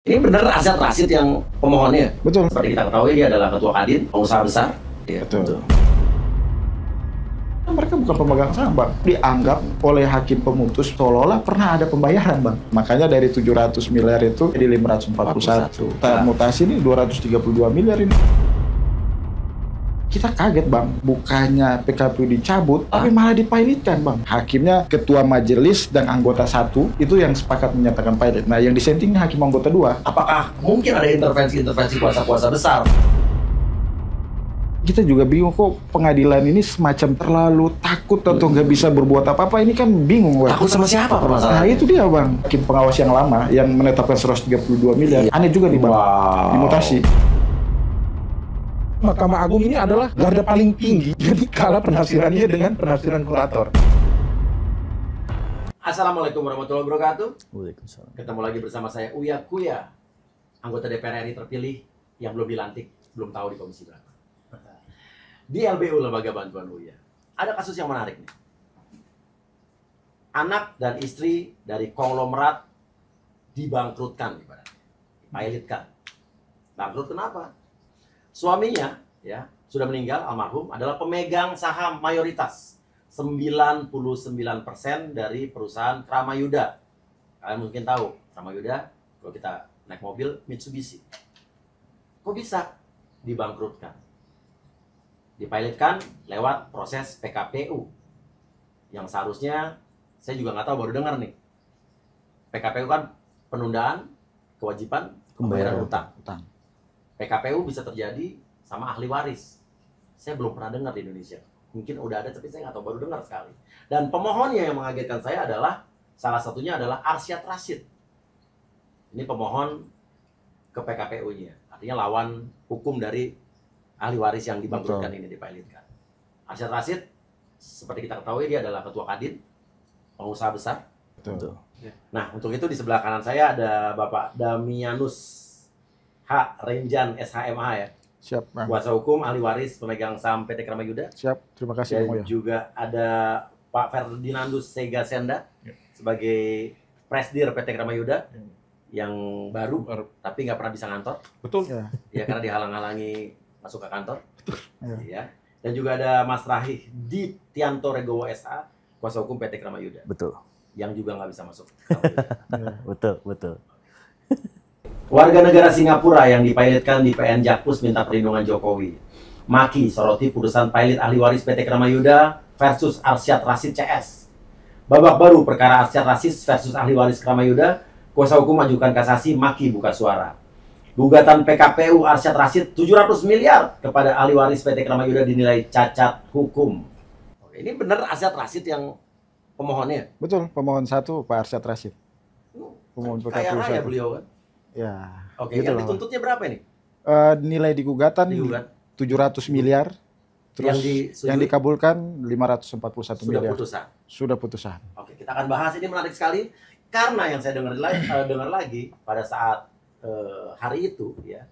Ini benar Azad Rashid yang pemohonnya? Betul. Seperti kita ketahui dia adalah ketua Kadin, pengusaha besar. Betul. Mereka bukan pemegang saham, Bang. Dianggap oleh hakim pemutus seolah-olah pernah ada pembayaran, Bang. Makanya dari 700 miliar itu jadi 541. Mutasi ini 232 miliar ini. Kita kaget, Bang. Bukannya PKPU dicabut, tapi malah dipilotkan, Bang. Hakimnya ketua majelis dan anggota 1 itu yang sepakat menyatakan pilot. Nah, yang disentingnya hakim anggota 2. Apakah mungkin ada intervensi-intervensi kuasa-kuasa besar? Kita juga bingung kok pengadilan ini semacam terlalu takut atau nggak bisa berbuat apa-apa. Ini kan bingung, Bang. Takut sama siapa Nah, permasalahannya? itu dia, Bang. Hakim pengawas yang lama yang menetapkan 132 miliar. Aneh juga nih, Bang. Dimutasi. Mahkamah Agung ini adalah garda paling tinggi, jadi kalah penafsirannya dengan penafsiran kurator. Assalamualaikum warahmatullahi wabarakatuh. Waalaikumsalam. Ketemu lagi bersama saya Uya Kuya, anggota DPR RI terpilih yang belum dilantik, belum tahu di komisi berapa. Di LBU, Lembaga Bantuan Uya. Ada kasus yang menarik nih. Anak dan istri dari konglomerat dibangkrutkan, ibaratnya. Pilotkan. Bangkrut kenapa? Suaminya ya sudah meninggal, almarhum, adalah pemegang saham mayoritas 99% dari perusahaan Kramayuda. Kalian mungkin tahu Kramayuda, kalau kita naik mobil Mitsubishi. Kok bisa dibangkrutkan? Dipilotkan lewat proses PKPU yang seharusnya saya juga nggak tahu, baru dengar nih. PKPU kan penundaan kewajiban pembayaran utang. PKPU bisa terjadi sama ahli waris. Saya belum pernah dengar di Indonesia. Mungkin udah ada, tapi saya nggak tahu, baru dengar sekali. Dan pemohonnya yang mengagetkan saya adalah, salah satunya adalah Arsyad Rashid. Ini pemohon ke PKPU-nya. Artinya lawan hukum dari ahli waris yang dibangkrutkan ini, dipilotkan. Arsyad Rashid, seperti kita ketahui, dia adalah ketua Kadin, pengusaha besar. Betul. Nah, untuk itu di sebelah kanan saya ada Bapak Damianus H. Renjan SHMH ya. Siap, Bang. Kuasa hukum ahli waris pemegang saham PT Kramayuda. Siap. Terima kasih, Dan Bang Uya. juga ada Pak Ferdinandus Sega Senda sebagai Presdir PT Kramayuda yang baru, tapi nggak pernah bisa ngantor. Betul. Ya. Ya, karena dihalang-halangi masuk ke kantor. Ya. Ya. Dan juga ada Mas Rahih Di Tianto Regowo SA, kuasa hukum PT Kramayuda, Betul. yang juga nggak bisa masuk ke Kramayuda. Betul. Warga negara Singapura yang dipilotkan di PN Jakpus minta perlindungan Jokowi. Maki soroti putusan pilot ahli waris PT Kramayuda versus Arsyad Rashid CS. Babak baru perkara Arsyad Rashid versus ahli waris Kramayuda, kuasa hukum ajukan kasasi, Maki buka suara. Gugatan PKPU Arsyad Rashid 700 miliar kepada ahli waris PT Kramayuda dinilai cacat hukum. Ini benar Arsyad Rashid yang pemohonnya? Betul, pemohon 1 Pak Arsyad Rashid. Pemohon Kaya PKPU raya 1. beliau kan? Ya. Oke, gitu yang lah, dituntutnya berapa ini? nilai di gugatan Digugat. 700 miliar. Terus yang dikabulkan 541 Sudah miliar. putusan. Sudah putusan. Oke, kita akan bahas, ini menarik sekali karena yang saya dengar lagi pada saat hari itu ya,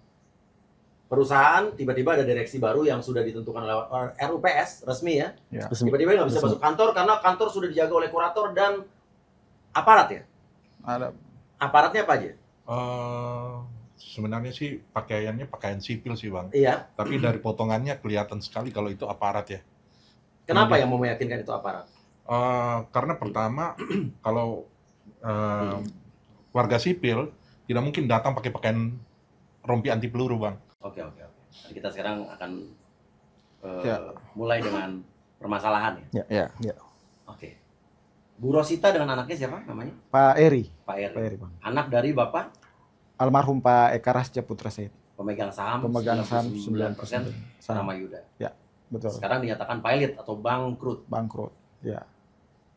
perusahaan tiba-tiba ada direksi baru yang sudah ditentukan oleh RUPS resmi ya. Ya. Tiba-tiba nggak bisa masuk kantor karena kantor sudah dijaga oleh kurator dan aparat ya. Ada Aparatnya apa aja? Sebenarnya sih pakaiannya pakaian sipil sih, Bang. Iya. Tapi dari potongannya kelihatan sekali kalau itu aparat ya. Kenapa yang mau meyakinkan itu aparat? Karena pertama kalau warga sipil tidak mungkin datang pakai pakaian rompi anti peluru, Bang. Oke. Jadi kita sekarang akan Ya. mulai dengan permasalahan ya. ya. Oke. Bu Rosita dengan anaknya siapa namanya? Pak Eri. Pak Eri. Pak Eri, Bang. Anak dari Bapak Almarhum Pak Eka Rasja Putra Said. pemegang saham Pemegang saham 99% 9% Kramayuda. Betul. Sekarang dinyatakan pilot atau bangkrut. Bangkrut. Ya.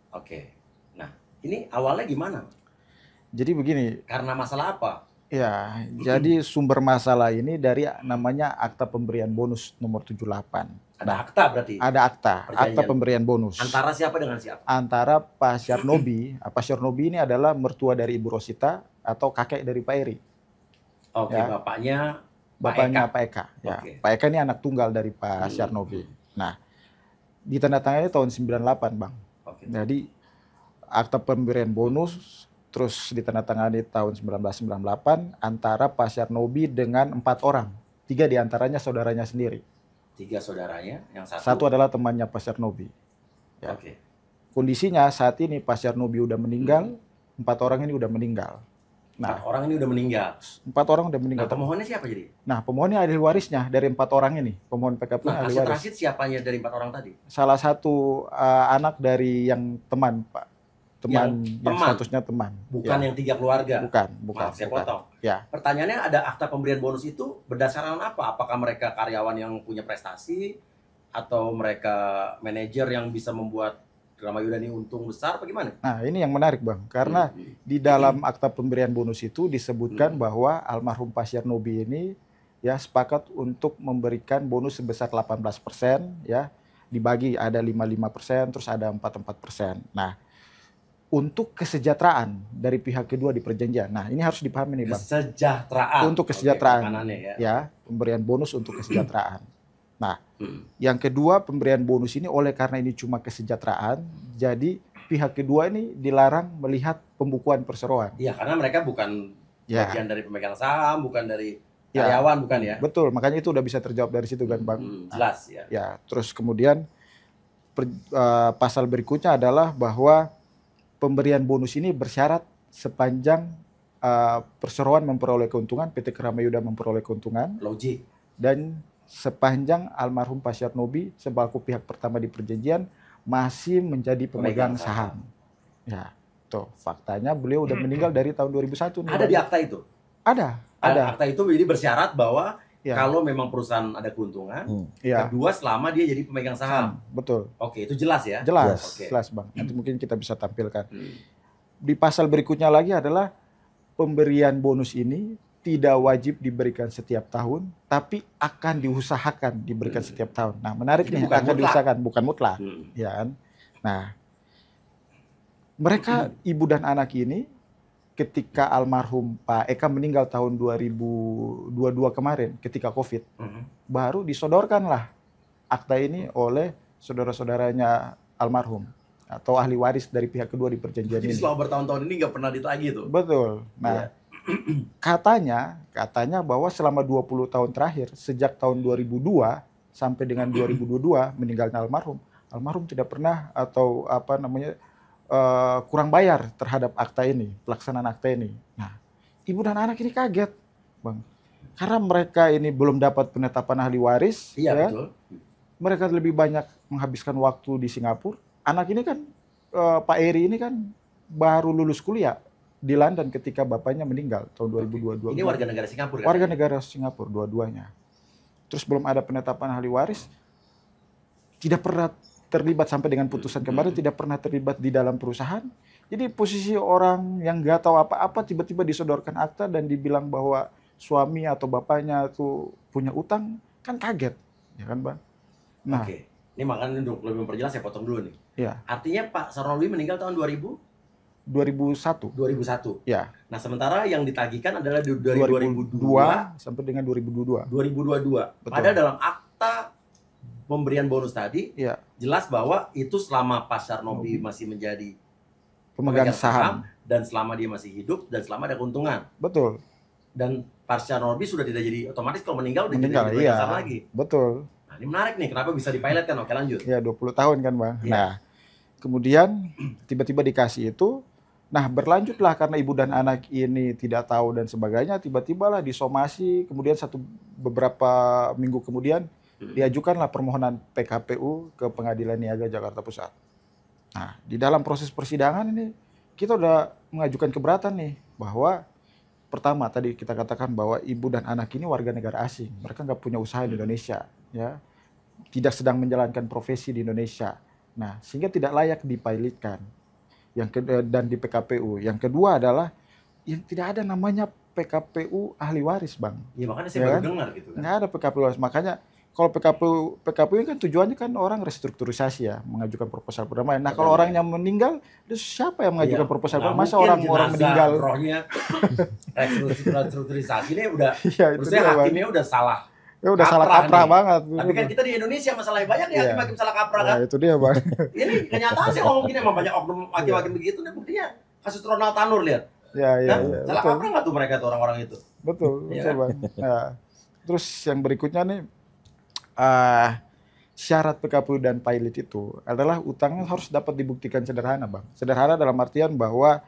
Oke. Nah, ini awalnya gimana? Jadi begini, Karena masalah apa? ya, jadi sumber masalah ini dari namanya akta pemberian bonus nomor 78. Ada akta berarti? Ada akta Perjanjian. pemberian bonus. Antara siapa dengan siapa? Antara Pak Syarnobi. Pak Syarnobi ini adalah mertua dari Ibu Rosita atau kakek dari Pak Eri. Oke, Ya. bapaknya Pak Eka. Ya. Oke. Pak Eka ini anak tunggal dari Pak Syarnobi. Nah, ditandatangani tahun 98, Bang. Oke. Jadi akta pemberian bonus Terus ditandatangani tahun 1998 antara Pasar Nobi dengan 4 orang. 3 diantaranya saudaranya sendiri. 3 saudaranya, yang Satu adalah temannya Pasar Nobi. Ya. Oke. Kondisinya saat ini Pasar Nobi udah meninggal, 4 orang ini udah meninggal. 4 orang ini udah meninggal. 4 orang udah meninggal. Nah, pemohonnya siapa jadi? Nah, pemohonnya ahli warisnya dari 4 orang ini. Pemohon PKP Nah, ahli aset waris. rasid siapanya dari 4 orang tadi? Salah satu anak dari yang teman, Pak. Teman yang statusnya teman. Bukan ya. yang 3 keluarga. Bukan. Maaf, saya potong. Ya. Pertanyaannya, ada akta pemberian bonus itu berdasarkan apa? Apakah mereka karyawan yang punya prestasi atau mereka manajer yang bisa membuat Ramayuda ini untung besar apa gimana? Nah, ini yang menarik, Bang. Karena di dalam akta pemberian bonus itu disebutkan bahwa almarhum Pasar Nobi ini ya sepakat untuk memberikan bonus sebesar 18%, ya. Dibagi ada 55%, terus ada 44%. Nah, untuk kesejahteraan dari pihak kedua di perjanjian. Nah, ini harus dipahami nih, Bang. Kesejahteraan. Untuk kesejahteraan. Oke, ya, pemberian bonus untuk kesejahteraan. Nah, yang kedua pemberian bonus ini oleh karena ini cuma kesejahteraan, jadi pihak kedua ini dilarang melihat pembukuan perseroan. Iya, karena mereka bukan bagian dari pemegang saham, bukan dari Ya. karyawan, bukan ya? Betul, makanya itu udah bisa terjawab dari situ kan, Bang. Jelas ya. Ya, terus kemudian pasal berikutnya adalah bahwa pemberian bonus ini bersyarat sepanjang perseroan memperoleh keuntungan, PT Ramayuda memperoleh keuntungan. Logik. Dan sepanjang almarhum Pasar Nobi selaku pihak pertama di perjanjian masih menjadi pemegang saham. Ya, tuh faktanya beliau udah meninggal dari tahun 2001 nih. Ada di akta itu? Ada. Akta itu jadi bersyarat bahwa ya. Kalau memang perusahaan ada keuntungan, ya. kedua selama dia jadi pemegang saham. Betul. Oke, itu jelas ya? Jelas, jelas Bang. Nanti mungkin kita bisa tampilkan. Di pasal berikutnya lagi adalah pemberian bonus ini tidak wajib diberikan setiap tahun, tapi akan diusahakan diberikan setiap tahun. Nah, menarik nih, akan diusahakan, bukan mutlak, ya kan? Nah, mereka ibu dan anak ini ketika almarhum Pak Eka meninggal tahun 2022 kemarin, ketika COVID, baru disodorkanlah akta ini oleh saudara-saudaranya almarhum atau ahli waris dari pihak kedua di perjanjian ini. Jadi selama bertahun-tahun ini nggak pernah ditagih tuh? Betul. Nah, katanya bahwa selama 20 tahun terakhir sejak tahun 2002 sampai dengan 2022 meninggalnya almarhum tidak pernah atau kurang bayar terhadap akta ini, pelaksanaan akta ini. Nah, ibu dan anak ini kaget, Bang. Karena mereka ini belum dapat penetapan ahli waris, iya, ya. Betul. Mereka lebih banyak menghabiskan waktu di Singapura. Anak ini kan Pak Eri ini kan baru lulus kuliah di London ketika bapaknya meninggal tahun 2022. Ini warga negara Singapura. Warga negara Singapura dua-duanya. Terus belum ada penetapan ahli waris. Tidak pernah terlibat sampai dengan putusan kemarin, tidak pernah terlibat di dalam perusahaan. Jadi posisi orang yang nggak tahu apa-apa tiba-tiba disodorkan akta dan dibilang bahwa suami atau bapaknya itu punya utang, kan kaget, ya kan, Bang? Nah, Oke. Ini makanya untuk lebih memperjelas saya potong dulu nih. Ya. Artinya Pak Sarnowi meninggal tahun 2001. 2001. Ya. Nah, sementara yang ditagihkan adalah dari 2002 sampai dengan 2022. 2022. Betul. Padahal dalam akta pemberian bonus tadi, ya, jelas bahwa itu selama Pak Sarnowi masih menjadi pemegang saham dan selama dia masih hidup dan selama ada keuntungan. Betul. Dan Pak Sarnowi sudah tidak jadi, otomatis kalau meninggal udah Meninggal, tidak jadi pemegang saham lagi. Betul. Nah, ini menarik nih, kenapa bisa dipilotkan? Oke, lanjut. Ya, 20 tahun kan, Bang. Ya. Nah, kemudian tiba-tiba dikasih itu. Nah, berlanjutlah karena ibu dan anak ini tidak tahu dan sebagainya, tiba-tibalah disomasi, kemudian beberapa minggu kemudian diajukanlah permohonan PKPU ke Pengadilan Niaga Jakarta Pusat. Nah, di dalam proses persidangan ini kita udah mengajukan keberatan nih bahwa pertama tadi kita katakan bahwa ibu dan anak ini warga negara asing, mereka nggak punya usaha di Indonesia, ya, tidak sedang menjalankan profesi di Indonesia. Nah, sehingga tidak layak dipilotkan. Dan di PKPU. Yang kedua adalah yang tidak ada namanya PKPU ahli waris, Bang. Iya, makanya saya baru dengar gitu kan. Nggak ada PKPU waris. Makanya kalau PKPU kan tujuannya kan orang restrukturisasi ya, mengajukan proposal perdamaian. Nah, kalau orang yang meninggal, terus siapa yang mengajukan proposal perdamaian? Masa orang meninggal rohnya restrukturisasi ini udah ya, maksudnya hakimnya udah salah. Ya udah salah kaprah banget. Tapi kan kita di Indonesia masalahnya banyak ya hakim-hakim salah kaprah kan. Itu dia, Bang. Ini kenyataan sih ngomong gini, emang banyak oknum hakim-hakim begitu nih buktinya. kasus Ronald Tanur lihat. Ya, Kan? ya, Salah betul. kaprah nggak tuh mereka tuh orang-orang itu? Betul, Iya betul kan? Bang. Nah, terus yang berikutnya nih, eh syarat PKPU dan pilot itu adalah utangnya harus dapat dibuktikan sederhana, Bang. Sederhana dalam artian bahwa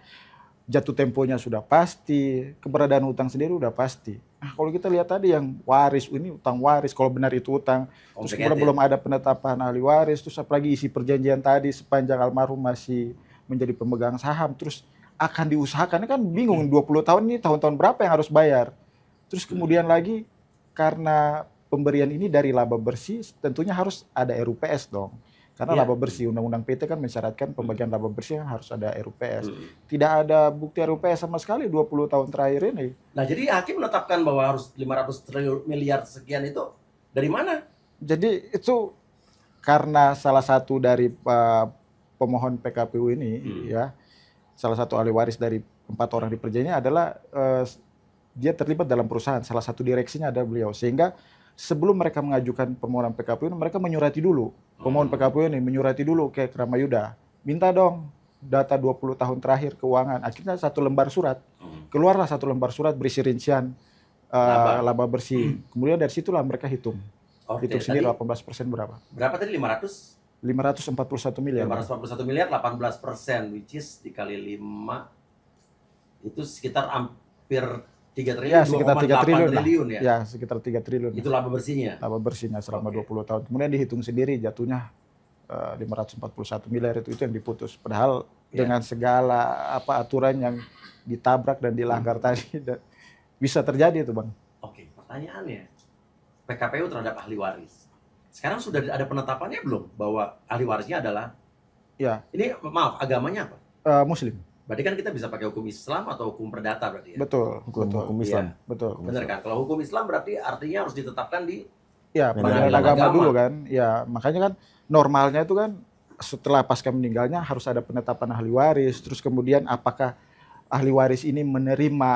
jatuh temponya sudah pasti, keberadaan utang sendiri udah pasti. Nah, kalau kita lihat tadi yang waris, ini utang waris, kalau benar itu utang, terus kemudian Complicated. belum ada penetapan ahli waris, terus apalagi isi perjanjian tadi sepanjang almarhum masih menjadi pemegang saham, terus akan diusahakan, kan bingung 20 tahun ini tahun-tahun berapa yang harus bayar. Terus kemudian lagi karena pemberian ini dari laba bersih, tentunya harus ada RUPS dong. Karena Iya. laba bersih, Undang-Undang PT kan mensyaratkan pembagian laba bersih harus ada RUPS. Hmm. Tidak ada bukti RUPS sama sekali 20 tahun terakhir ini. Nah, jadi hakim menetapkan bahwa harus 500 triliun miliar sekian itu dari mana? Jadi itu karena salah satu dari pemohon PKPU ini, ya, salah satu ahli waris dari 4 orang di perjanjian adalah dia terlibat dalam perusahaan, salah satu direksinya ada beliau. Sehingga sebelum mereka mengajukan permohonan PKPU, mereka menyurati dulu. Pemohon PKPU ini menyurati dulu ke Kramayuda. Minta dong data 20 tahun terakhir keuangan. Akhirnya satu lembar surat. Keluarlah satu lembar surat berisi rincian laba bersih. Kemudian dari situlah mereka hitung. Oke, Hitung sendiri tadi 18% berapa? berapa tadi 500? 541 miliar. 541 miliar 18%, which is dikali 5 itu sekitar hampir 3 triliun, Ya, sekitar 3 triliun lah. triliun ya. Ya, sekitar 3 triliun. Itu laba bersihnya. Laba bersihnya selama Oke. 20 tahun. Kemudian dihitung sendiri jatuhnya 541 miliar itu yang diputus. Padahal Ya. dengan segala aturan yang ditabrak dan dilanggar tadi bisa terjadi itu, Bang. Oke, pertanyaannya PKPU terhadap ahli waris. Sekarang sudah ada penetapannya belum bahwa ahli warisnya adalah Ya, ini maaf agamanya apa? Muslim. Berarti kan kita bisa pakai hukum Islam atau hukum perdata berarti ya? Betul, Hukum betul. Islam. Iya. Betul. Benar kan? Kalau hukum Islam berarti artinya harus ditetapkan di Ya, pengadilan Pengadilan agama agama. dulu kan. Ya, makanya kan normalnya itu kan setelah pasca meninggalnya harus ada penetapan ahli waris, terus kemudian apakah ahli waris ini menerima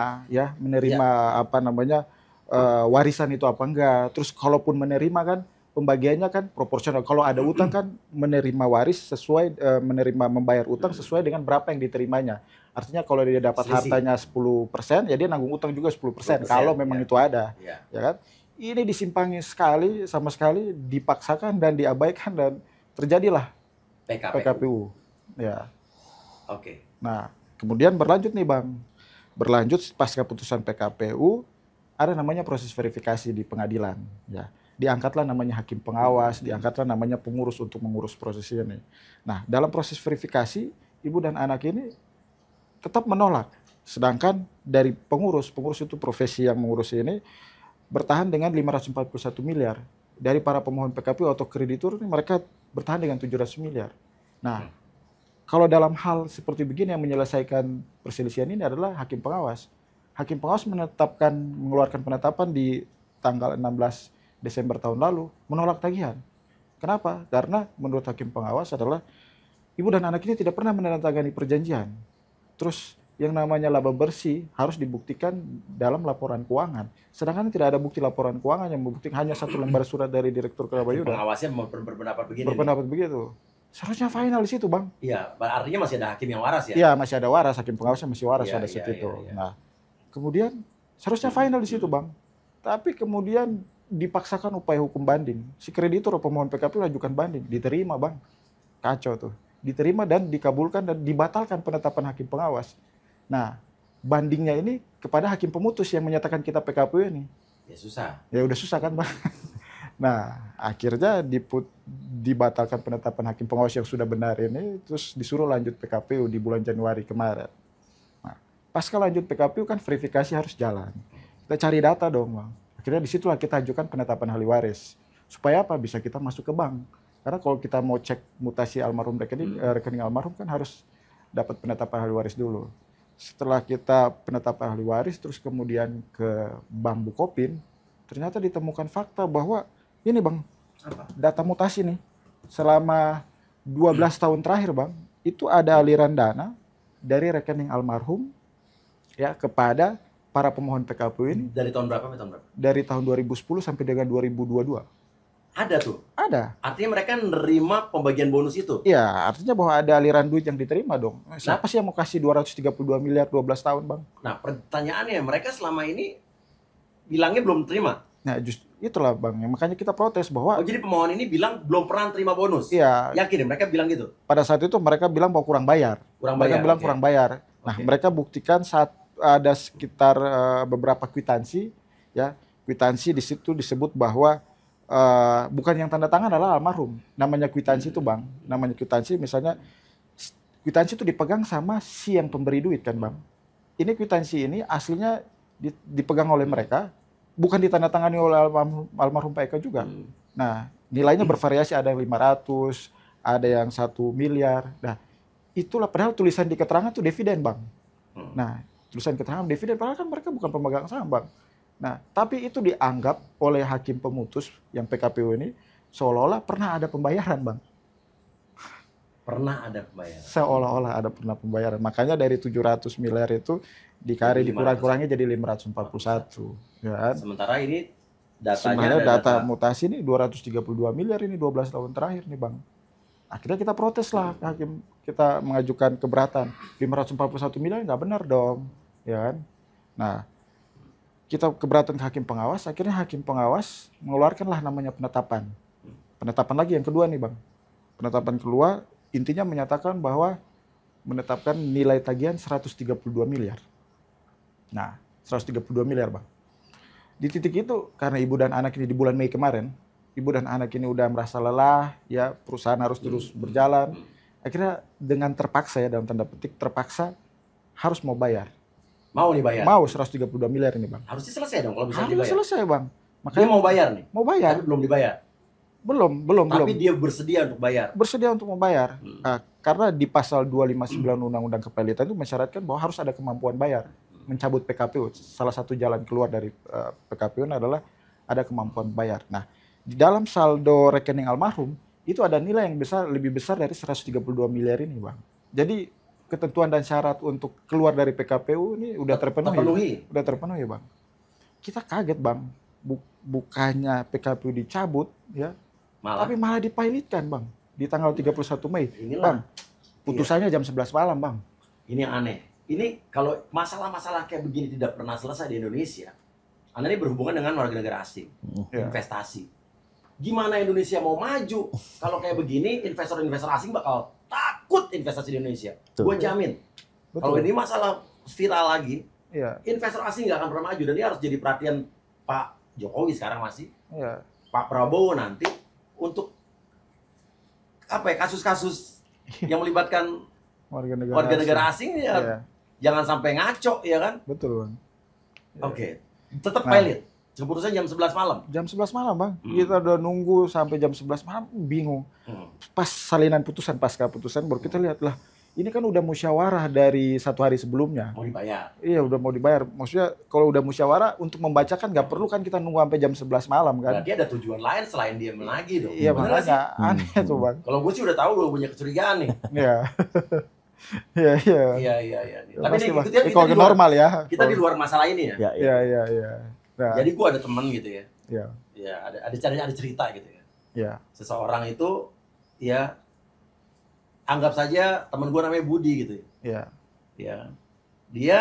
warisan itu apa enggak. Terus kalaupun menerima kan pembagiannya kan proporsional. Kalau ada utang kan menerima waris sesuai membayar utang sesuai dengan berapa yang diterimanya. Artinya kalau dia dapat Selisih. hartanya 10%, ya dia nanggung utang juga 10% 10%, kalau memang ya. itu ada. ya. Ya kan? Ini disimpangi sama sekali dipaksakan dan diabaikan dan terjadilah PKPU. Ya. Oke. Nah, kemudian berlanjut nih Bang. Berlanjut pasca putusan PKPU ada namanya proses verifikasi di pengadilan, ya. Diangkatlah namanya hakim pengawas, diangkatlah namanya pengurus untuk mengurus proses ini. Nah, dalam proses verifikasi, ibu dan anak ini tetap menolak. Sedangkan dari pengurus itu profesi yang mengurus ini bertahan dengan 541 miliar. Dari para pemohon PKPU atau kreditur mereka bertahan dengan 700 miliar. Nah, kalau dalam hal seperti begini yang menyelesaikan perselisihan ini adalah hakim pengawas. Hakim pengawas mengeluarkan penetapan di tanggal 16 Desember tahun lalu menolak tagihan. Kenapa? Karena menurut hakim pengawas adalah ibu dan anak ini tidak pernah menandatangani perjanjian. Terus yang namanya laba bersih harus dibuktikan dalam laporan keuangan. Sedangkan tidak ada bukti laporan keuangan yang membuktikan, hanya satu lembar surat dari Direktur Kramayuda Pengawasnya berpendapat begini. berpendapat begitu. Seharusnya final di situ, Bang. Iya, artinya masih ada hakim yang waras ya? Iya, masih ada waras, hakim pengawasnya masih waras Iya, pada saat iya, itu. iya. Nah, kemudian seharusnya final di situ, Bang. Tapi kemudian dipaksakan upaya hukum banding. Si kreditur atau pemohon PKPU ajukan banding, diterima, Bang. Kacau tuh. Diterima dan dikabulkan dan dibatalkan penetapan hakim pengawas. Nah, bandingnya ini kepada hakim pemutus yang menyatakan kita PKPU ini. Ya susah. Ya udah susah kan, Bang. Nah, akhirnya dibatalkan penetapan hakim pengawas yang sudah benar ini, terus disuruh lanjut PKPU di bulan Januari kemarin. Nah, pasca lanjut PKPU kan verifikasi harus jalan. Kita cari data dong, Bang. Akhirnya disitulah kita ajukan penetapan ahli waris. Supaya apa? Bisa kita masuk ke bank. Karena kalau kita mau cek mutasi almarhum rekening almarhum kan harus dapat penetapan ahli waris dulu. Setelah kita penetapan ahli waris, terus kemudian ke Bank Bukopin, ternyata ditemukan fakta bahwa ini, Bang, Apa? data mutasi nih. Selama 12 tahun terakhir, Bang, itu ada aliran dana dari rekening almarhum ya kepada para pemohon PKPU ini Dari tahun berapa sampai tahun berapa? dari tahun 2010 sampai dengan 2022. Ada tuh. Ada. Artinya mereka nerima pembagian bonus itu. Iya, artinya bahwa ada aliran duit yang diterima dong. Siapa sih yang mau kasih 232 miliar 12 tahun, Bang? Nah, pertanyaannya mereka selama ini bilangnya belum terima. Nah, justru itulah, Bang. Yang makanya kita protes bahwa Oh, jadi pemohon ini bilang belum pernah terima bonus. iya, Yakin ya mereka bilang gitu? pada saat itu mereka bilang bahwa kurang bayar. Kurang Mereka bayar. bilang oke. kurang bayar. Nah, Oke. mereka buktikan saat ada sekitar beberapa kwitansi, ya, kwitansi di situ disebut bahwa bukan yang tanda tangan adalah almarhum. Namanya kwitansi itu, Bang. Namanya kwitansi, misalnya kwitansi itu dipegang sama si yang pemberi duit kan, Bang. Ini kwitansi ini aslinya dipegang oleh mereka, bukan ditandatangani oleh almarhum Pak Eka juga. Nah, nilainya bervariasi, ada yang 500, ada yang 1 miliar. Nah, itulah padahal tulisan di keterangan itu dividen, Bang. Nah, tulisan keterangan dividen padahal kan mereka bukan pemegang saham, Bang. Nah, tapi itu dianggap oleh hakim pemutus yang PKPU ini seolah-olah pernah ada pembayaran, Bang. Pernah ada pembayaran. Seolah-olah ada pernah pembayaran. Makanya dari 700 miliar itu dikari Jadi dikurang-kurangi jadi 541. Ya kan? Sementara ini datanya Sebenarnya ada data mutasi ini 232 miliar ini 12 tahun terakhir nih, Bang. Akhirnya kita protes lah ke hakim, kita mengajukan keberatan. 541 miliar nggak benar dong, ya kan? Nah, kita keberatan ke hakim pengawas, akhirnya hakim pengawas mengeluarkanlah namanya penetapan. Penetapan lagi yang kedua nih, Bang. Penetapan kedua intinya menyatakan bahwa menetapkan nilai tagihan 132 miliar. Nah, 132 miliar, Bang. Di titik itu, karena ibu dan anak ini di bulan Mei kemarin, ibu dan anak ini udah merasa lelah, ya perusahaan harus terus berjalan. Akhirnya dengan terpaksa, ya dalam tanda petik terpaksa harus mau bayar. mau dibayar. Mau 132 miliar ini, Bang. Harusnya selesai dong kalau bisa Harus dibayar. selesai, Bang. Dia Makanya mau bayar nih, mau bayar. tapi belum dibayar. Belum. Tapi dia bersedia untuk bayar. Bersedia untuk membayar. Karena di pasal 259 Undang-Undang Kepelitan itu mensyaratkan bahwa harus ada kemampuan bayar. Mencabut PKPU. Salah satu jalan keluar dari PKPU adalah ada kemampuan bayar. Nah, di dalam saldo rekening almarhum itu ada nilai yang lebih besar dari 132 miliar ini, Bang. Jadi ketentuan dan syarat untuk keluar dari PKPU ini udah terpenuhi. Udah terpenuhi, Bang. Kita kaget, Bang. Bukannya PKPU dicabut, ya, tapi malah dipilotkan, Bang, di tanggal 31 Mei. Inilah. Bang, putusannya jam 11 malam, Bang. Ini yang aneh. Ini kalau masalah-masalah kayak begini tidak pernah selesai di Indonesia, Anda ini berhubungan dengan warga negara asing, investasi. Gimana Indonesia mau maju kalau kayak begini? Investor-investor asing bakal takut investasi di Indonesia. Gue jamin. Kalau ini masalah viral lagi, investor asing nggak akan pernah maju, dan dia harus jadi perhatian Pak Jokowi sekarang masih, Pak Prabowo nanti untuk apa ya, kasus-kasus yang melibatkan warga negara asing ya, jangan sampai ngaco, ya kan? Betul, Bang. Oke. Tetap pilot. Keputusan jam 11 malam. Jam 11 malam, Bang. Kita udah nunggu sampai jam 11 malam, bingung. Pas salinan putusan, pasca putusan, baru kita lihat lah. Ini kan udah musyawarah dari 1 hari sebelumnya. Mau dibayar. Iya, udah mau dibayar. Maksudnya kalau udah musyawarah, untuk membacakan nggak perlu kan kita nunggu sampai jam 11 malam kan. Berarti ada tujuan lain selain dia menagih dong. Iya, makanya aneh tuh, Bang. Kalau gue sih udah tahu, gue punya kecurigaan nih. Iya. Iya. Iya. Tapi ini kalau normal ya. Kita di luar masalah ini ya. Iya. Nah, jadi gue ada teman gitu ya. Iya. Ya, ada cerita gitu ya. Iya. Seseorang itu ya, anggap saja teman gue namanya Budi gitu ya. Iya. Ya. Dia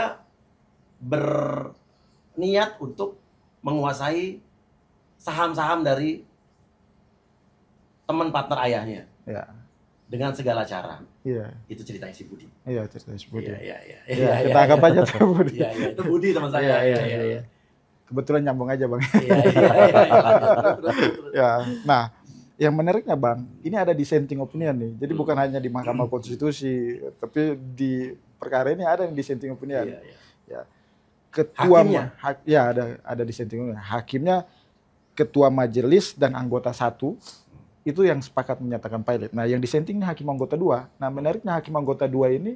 berniat untuk menguasai saham-saham dari teman partner ayahnya. Iya. Dengan segala cara. Iya. Itu ceritanya si Budi. Iya, ceritanya si Budi. Iya. Kita anggap aja tuh Budi. Iya, itu Budi teman saya. Iya. Kebetulan nyambung aja, Bang. Iya. Ya. Nah, yang menariknya, Bang, ini ada dissenting opinion nih. Jadi bukan hanya di Mahkamah Konstitusi, tapi di perkara ini ada yang dissenting opinion. Ya. Ketua Hakimnya? Ada dissenting opinion. Hakimnya, ketua majelis dan anggota 1 itu yang sepakat menyatakan pilot. Nah, yang dissentingnya hakim anggota 2. Nah, menariknya hakim anggota 2 ini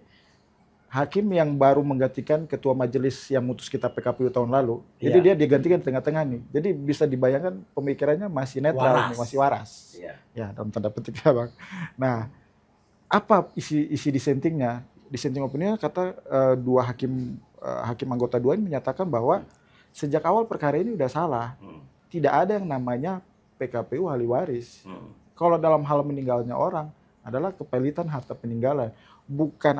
hakim yang baru menggantikan ketua majelis yang mutus kita PKPU tahun lalu. Jadi dia digantikan tengah-tengah nih. Jadi bisa dibayangkan pemikirannya masih netral, masih waras. Ya, dalam tanda petik ya, Bang. Nah, apa isi dissentingnya? Dissenting opinion kata dua hakim anggota 2 ini menyatakan bahwa sejak awal perkara ini udah salah. Tidak ada yang namanya PKPU ahli waris. Kalau dalam hal meninggalnya orang adalah kepailitan harta peninggalan, bukan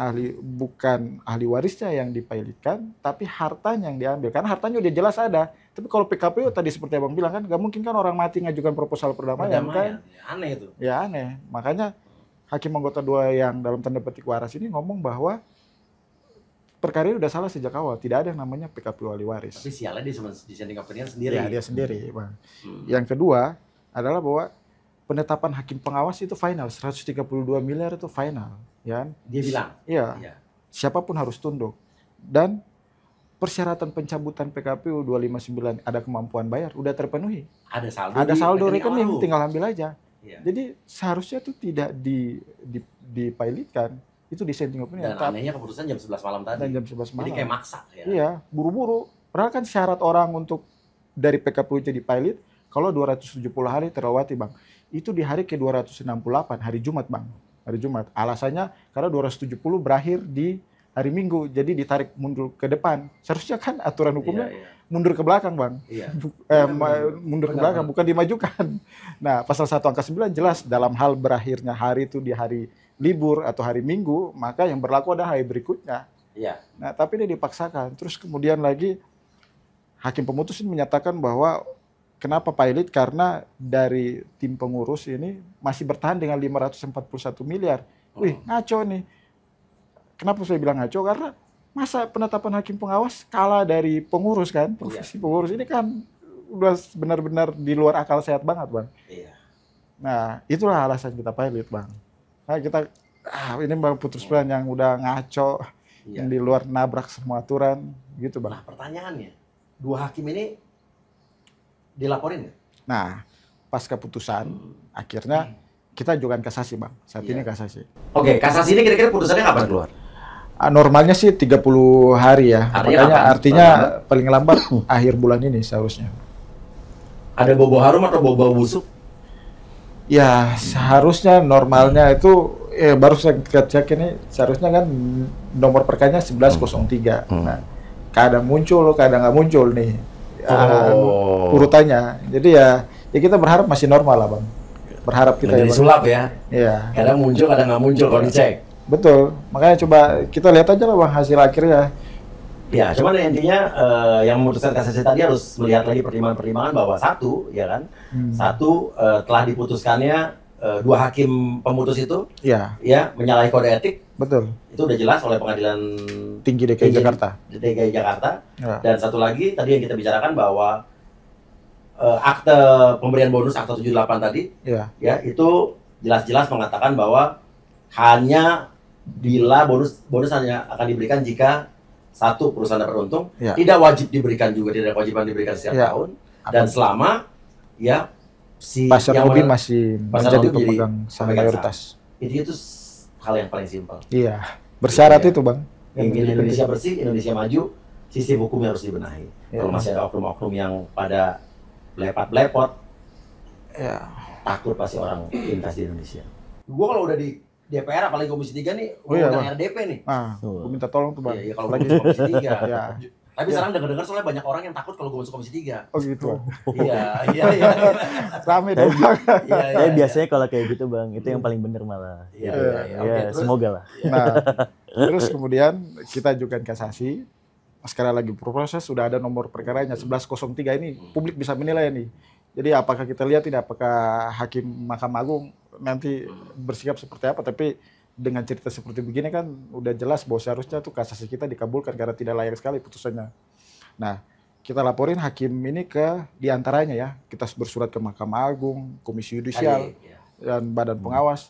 ahli warisnya yang dipailitkan, tapi hartanya yang diambil. Karena hartanya udah jelas ada. Tapi kalau PKPU tadi seperti Abang bilang kan, nggak mungkin kan orang mati ngajukan proposal perdamaian kan? Ya, aneh itu. Ya aneh. Makanya hakim anggota 2 yang dalam tanda petik waras ini ngomong bahwa perkara ini udah salah sejak awal. Tidak ada yang namanya PKPU ahli waris. Tapi sialnya dia cuma dissenting opinion sendiri. Ya, dia sendiri, Bang. Yang kedua adalah bahwa penetapan hakim pengawas itu final, 132 miliar itu final, ya. Dia bilang. Iya. Iya. Siapapun harus tunduk. Dan persyaratan pencabutan PKPU 259 ada kemampuan bayar udah terpenuhi. Ada saldo rekening, tinggal ambil aja. Iya. Jadi seharusnya itu tidak dipailitkan, itu dissenting opinion. Dan anehnya keputusan jam 11 malam tadi. Dan jam 11 malam. Jadi kayak maksa ya. Iya, buru-buru. Padahal kan syarat orang untuk dari PKPU jadi pilot kalau 270 hari terlewati, Bang. Itu di hari ke-268, hari Jumat, Bang. Hari Jumat. Alasannya karena 270 berakhir di hari Minggu, jadi ditarik mundur ke depan. Seharusnya kan aturan hukumnya mundur ke belakang, Bang. Iya. Mundur ke belakang, bukan dimajukan. Nah, pasal 1 angka 9 jelas dalam hal berakhirnya hari itu di hari libur atau hari Minggu, maka yang berlaku ada hari berikutnya. Iya. Nah, tapi ini dipaksakan. Terus kemudian lagi hakim pemutus ini menyatakan bahwa kenapa pilot? Karena dari tim pengurus ini masih bertahan dengan 541 miliar. Wih, ngaco nih. Kenapa saya bilang ngaco? Karena masa penetapan hakim pengawas kalah dari pengurus kan? Profesi pengurus ini kan udah benar-benar di luar akal sehat banget, Bang. Iya. Nah, itulah alasan kita pilot, Bang. Nah, kita ini Bang putusan yang udah ngaco, yang di luar nabrak semua aturan, gitu, Bang. Nah, pertanyaannya, 2 hakim ini dilaporin nggak? Nah, pasca putusan, akhirnya kita ajukan kasasi, Bang. Saat ini kasasi. Oke, kasasi ini kira-kira putusannya kapan keluar? Normalnya sih 30 hari ya. Artinya paling lambat akhir bulan ini seharusnya. Ada bau harum atau bau busuk? Ya, seharusnya normalnya itu baru saya cek ini seharusnya kan nomor perkanya 1103. Nah, kadang muncul, kadang nggak muncul nih. Urutannya. Jadi ya kita berharap masih normal lah, Bang. Berharap kita ya, sulap ya. Iya. Kadang muncul, kadang nggak muncul kalau dicek. Betul. Makanya coba kita lihat aja lah, Bang, hasil akhirnya. Ya, cuman intinya yang memutuskan kasasi tadi harus melihat lagi pertimbangan-pertimbangan bahwa satu, ya kan, telah diputuskannya 2 hakim pemutus itu, ya menyalahi kode etik. Betul. Itu udah jelas oleh Pengadilan Tinggi DKI Jakarta. DKI Jakarta. Ya. Dan satu lagi tadi yang kita bicarakan bahwa akte pemberian bonus akte 78 tadi, ya itu jelas-jelas mengatakan bahwa hanya bila bonus hanya akan diberikan jika satu perusahaan dapat untung, tidak wajib diberikan juga, tidak kewajiban diberikan setiap tahun, dan selama si pasar hobi masih menjadi pemegang saham mayoritas. Itu hal yang paling simpel. Iya, bersyarat itu, Bang. Ingin Indonesia bersih, Indonesia maju, sistem hukumnya harus dibenahi. Kalau masih ada oknum-oknum yang pada lepat-lepot, takut pasti orang invest di Indonesia. Gua kalau udah di DPR apalagi Komisi 3 nih, udah RDP nih. Gua minta tolong tuh, Bang. Iya, kalau lagi Komisi 3. Tapi sekarang dengar-dengar soalnya banyak orang yang takut kalau gue masuk Komisi 3. Oh gitu. Iya. Rame dong. Iya, biasanya kalau kayak gitu, Bang, itu yang paling bener malah. Iya. Semoga lah. Nah, terus kemudian kita ajukan kasasi. Sekarang lagi berproses, sudah ada nomor perkaranya 1103 ini, publik bisa menilai nih. Jadi apakah kita lihat tidak, apakah hakim Mahkamah Agung nanti bersikap seperti apa, tapi dengan cerita seperti begini kan udah jelas bahwa seharusnya tuh kasasi kita dikabulkan karena tidak layak sekali putusannya. Nah, kita laporin hakim ini ke diantaranya ya, kita bersurat ke Mahkamah Agung, Komisi Yudisial, dan Badan Pengawas,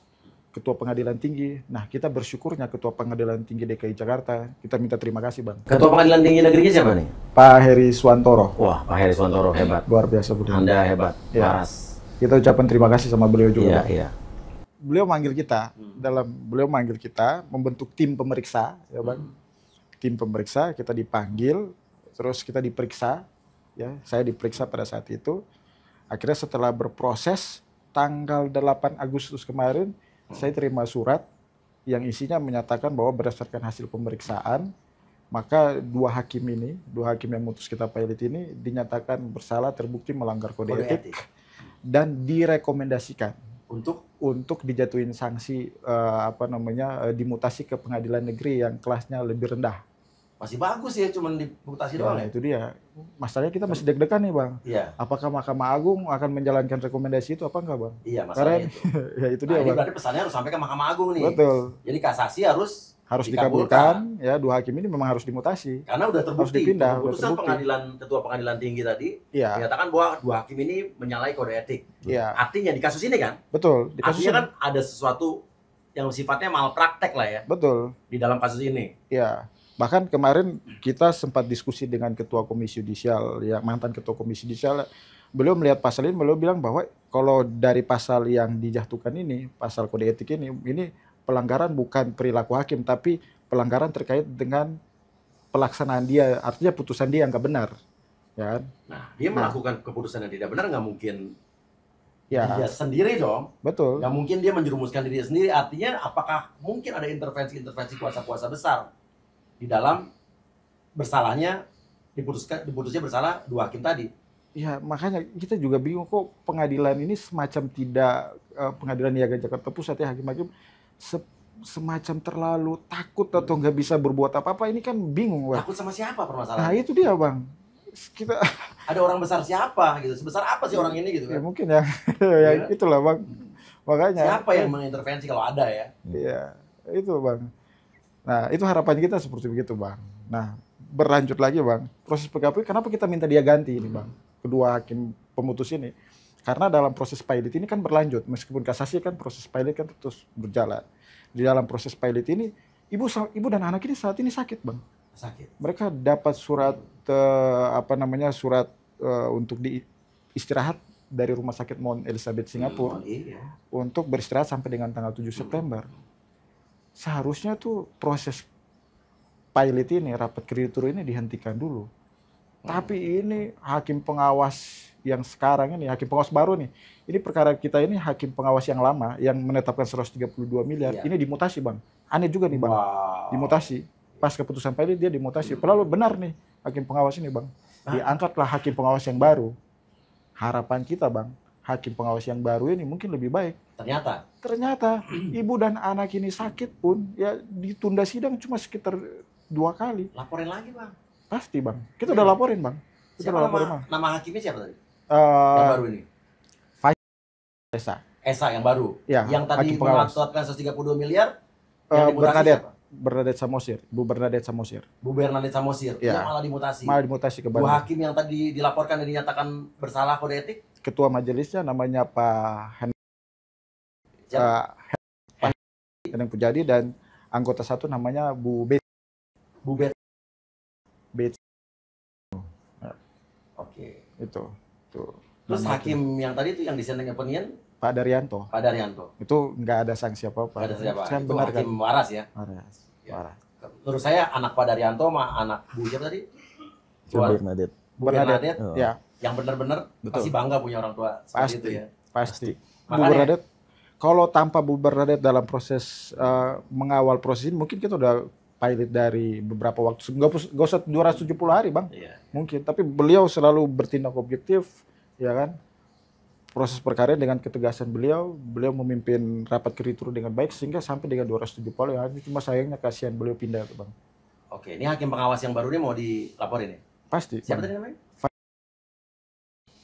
Ketua Pengadilan Tinggi. Nah, kita bersyukurnya Ketua Pengadilan Tinggi DKI Jakarta, kita minta terima kasih, Bang. Ketua Pengadilan Tinggi Negerinya siapa nih? Pak Heri Suwantoro. Wah, Pak Heri Suwantoro hebat. Luar biasa, Budi. Anda hebat, waras. Kita ucapkan terima kasih sama beliau juga. Iya. Beliau manggil kita, membentuk tim pemeriksa, ya Bang. Tim pemeriksa, kita dipanggil, terus kita diperiksa, ya. Saya diperiksa pada saat itu. Akhirnya setelah berproses, tanggal 8 Agustus kemarin, saya terima surat yang isinya menyatakan bahwa berdasarkan hasil pemeriksaan, maka 2 hakim yang memutus kita pilot ini dinyatakan bersalah, terbukti melanggar kode etik. dan direkomendasikan Untuk dijatuhin sanksi dimutasi ke pengadilan negeri yang kelasnya lebih rendah. masih bagus ya, cuman dimutasi doang Nah, ya. itu dia. Masalahnya kita masih deg-degan nih, Bang. Iya, Apakah Mahkamah Agung akan menjalankan rekomendasi itu apa enggak, Bang? iya masalahnya itu. Ya itu Nah, dia, ini Bang. berarti pesannya harus sampai ke Mahkamah Agung nih. Betul. Jadi kasasi harus Dikabulkan, ya 2 hakim ini memang harus dimutasi. karena udah terbukti. Harus dipindah, udah Keputusan terbukti. ketua pengadilan tinggi tadi Iya, menyatakan bahwa 2 hakim ini menyalahi kode etik. iya. Artinya di kasus ini kan, Betul. Di kasus artinya ini. kan ada sesuatu yang sifatnya malpraktek lah ya Betul. di dalam kasus ini. Ya, bahkan kemarin kita sempat diskusi dengan Ketua Komisi Yudisial, ya mantan Ketua Komisi Yudisial. Beliau melihat pasal ini, beliau bilang bahwa kalau dari pasal yang dijatuhkan ini, pasal kode etik ini pelanggaran bukan perilaku hakim, tapi pelanggaran terkait dengan pelaksanaan dia, artinya putusan dia yang nggak benar, ya kan? Nah, dia melakukan keputusan yang tidak benar, nggak mungkin Ya, dia sendiri dong. betul. Nggak mungkin dia menjerumuskan dirinya sendiri. Artinya apakah mungkin ada intervensi-intervensi kuasa-kuasa besar di dalam bersalahnya diputusnya bersalah 2 hakim tadi. Ya, makanya kita juga bingung kok pengadilan ini semacam tidak pengadilan niaga Jakarta Pusat ya hakim-hakim semacam terlalu takut atau nggak bisa berbuat apa-apa, ini kan bingung, Bang. Takut sama siapa Nah, permasalahannya? itu dia, Bang. Kita Ada orang besar siapa gitu? Sebesar apa sih orang ini gitu ya kan? mungkin ya, ya Iya. itulah, Bang. Makanya Siapa yang mengintervensi kalau ada ya? ya itu, Bang. Nah, itu harapan kita seperti begitu, Bang. Nah, berlanjut lagi, Bang. Proses PKPU kenapa kita minta dia ganti ini, Bang? Kedua hakim pemutus ini. Karena dalam proses pilot ini kan berlanjut, meskipun kasasi kan proses pilot kan terus berjalan. Di dalam proses pilot ini, ibu dan anak ini saat ini sakit, Bang. Sakit. Mereka dapat surat untuk istirahat dari Rumah Sakit Mount Elizabeth Singapura Iya. untuk beristirahat sampai dengan tanggal 7 September. Seharusnya tuh proses pilot ini, rapat kreditur ini dihentikan dulu. Tapi ini hakim pengawas yang sekarang ini, hakim pengawas baru nih. Ini perkara kita ini hakim pengawas yang lama yang menetapkan 132 miliar, Iya. ini dimutasi, Bang. Aneh juga nih, Bang. Wow. Dimutasi. Pas keputusan pilot dia dimutasi. Padahal benar nih hakim pengawas ini, Bang. Diangkatlah hakim pengawas yang baru. Harapan kita, Bang, hakim pengawas yang baru ini mungkin lebih baik. Ternyata ibu dan anak ini sakit pun ya ditunda sidang cuma sekitar 2 kali. Laporin lagi, Bang. Pasti, Bang. Kita udah laporin, Bang. Kita Siapa udah laporin, Bang. nama hakimnya siapa tadi? Yang baru ini. Esa. Esa yang baru. Ya, Yang tadi hakim pengawas. menetapkan 132 miliar. Yang dimutasi Bernadette. siapa? Bernadette Samosir. Bu Bernadette Samosir. Bu Bernadette Samosir. Ya. Yang malah dimutasi. Malah dimutasi ke Dua Bandung. hakim yang tadi dilaporkan dan dinyatakan bersalah kode etik. Ketua majelisnya namanya Pak Siapa? Heneng Pujadi dan anggota satu namanya Bu Bet. Bu Bet. Bet. Oke. Itu. Tuh. Terus Nama hakim yang tadi itu yang dissenting opinion Pak Daryanto. Pak Daryanto. Itu nggak ada sanksi apa-apa. Nggak ada siapa. Saya Itu benar kan? hakim waras ya. Waras. Ya. Waras. Menurut saya anak Pak Daryanto sama anak Bu siapa tadi? Bu Bernadette. Bu Bernadette Oh. Ya, yang benar-benar Betul. pasti bangga punya orang tua seperti Pasti. itu ya. pasti. Bu Makanya- Bernadette, kalau tanpa Bu Bernadette dalam proses mengawal proses ini, mungkin kita udah pilot dari beberapa waktu. Nggak usah 270 hari, Bang. Iya. Mungkin. Tapi beliau selalu bertindak objektif, ya kan? Proses perkara dengan ketegasan beliau memimpin rapat kreditur dengan baik sehingga sampai dengan 270 hari. Cuma sayangnya kasihan beliau pindah tuh, Bang. Oke, ini hakim pengawas yang baru ini mau dilaporin ya? Pasti. Siapa Bang. tadi namanya?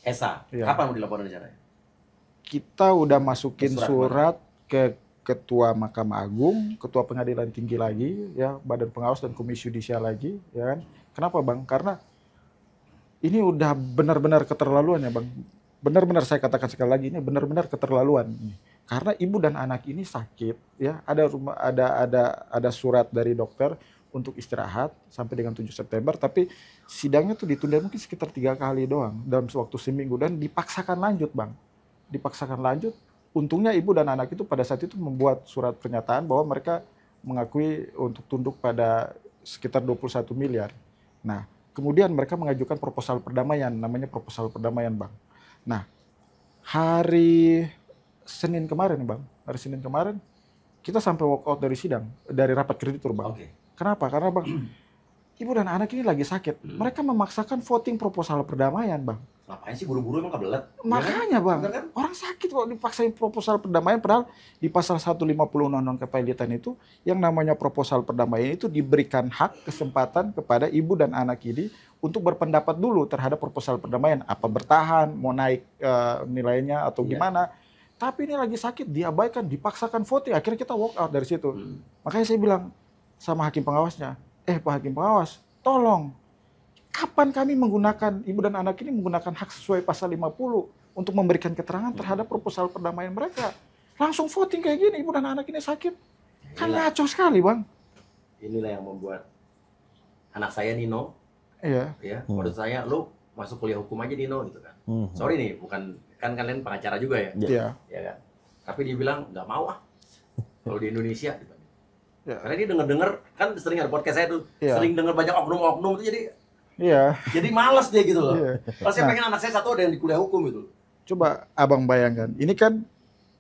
Esa. Iya. Kapan mau dilaporin caranya? Kita udah masukin Surat surat ke Ketua Mahkamah Agung, Ketua Pengadilan Tinggi lagi, ya, Badan Pengawas dan Komisi Yudisial lagi, ya kan? Kenapa, Bang? Karena ini udah benar-benar keterlaluan ya, Bang. Benar-benar saya katakan sekali lagi, ini benar-benar keterlaluan. Karena ibu dan anak ini sakit, ya, ada surat dari dokter untuk istirahat sampai dengan 7 September, tapi sidangnya tuh ditunda mungkin sekitar 3 kali doang dalam waktu seminggu dan dipaksakan lanjut, Bang. Dipaksakan lanjut. Untungnya ibu dan anak itu pada saat itu membuat surat pernyataan bahwa mereka mengakui untuk tunduk pada sekitar 21 miliar. Nah, kemudian mereka mengajukan proposal perdamaian, namanya proposal perdamaian, Bang. Nah, hari Senin kemarin, Bang, kita sampai walk out dari sidang, dari rapat kreditur, Bang. Oke. Kenapa? Karena, Bang, ibu dan anak ini lagi sakit. Mereka memaksakan voting proposal perdamaian, Bang. Ngapain sih buru-buru emang kebelet? Makanya Bang, Bener kan? orang sakit kok dipaksain proposal perdamaian, padahal di pasal 150 Undang-Undang Kepailitan itu yang namanya proposal perdamaian itu diberikan hak kesempatan kepada ibu dan anak ini untuk berpendapat dulu terhadap proposal perdamaian, apa bertahan, mau naik nilainya atau gimana. Tapi ini lagi sakit, diabaikan, dipaksakan voting, akhirnya kita walk out dari situ. Makanya saya bilang sama hakim pengawasnya, Pak Hakim Pengawas, tolong, kapan kami menggunakan, ibu dan anak ini menggunakan hak sesuai pasal 50 untuk memberikan keterangan terhadap proposal perdamaian mereka. Langsung voting kayak gini, ibu dan anak ini sakit. Kan ngaco sekali Bang. Inilah yang membuat anak saya Nino, Iya. ya, menurut saya, lu masuk kuliah hukum aja Nino, gitu kan. Sorry nih, bukan, kan kalian pengacara juga ya, Iya. ya kan. Tapi dia bilang, nggak mau kalau di Indonesia. Gitu. Ya. Karena dia denger-denger, kan sering ada podcast saya tuh, Iya. sering denger banyak oknum-oknum itu Iya. jadi males dia gitu loh. Iya. Kalau saya pengen anak saya satu ada yang di kuliah hukum gitu. Coba Abang bayangkan, ini kan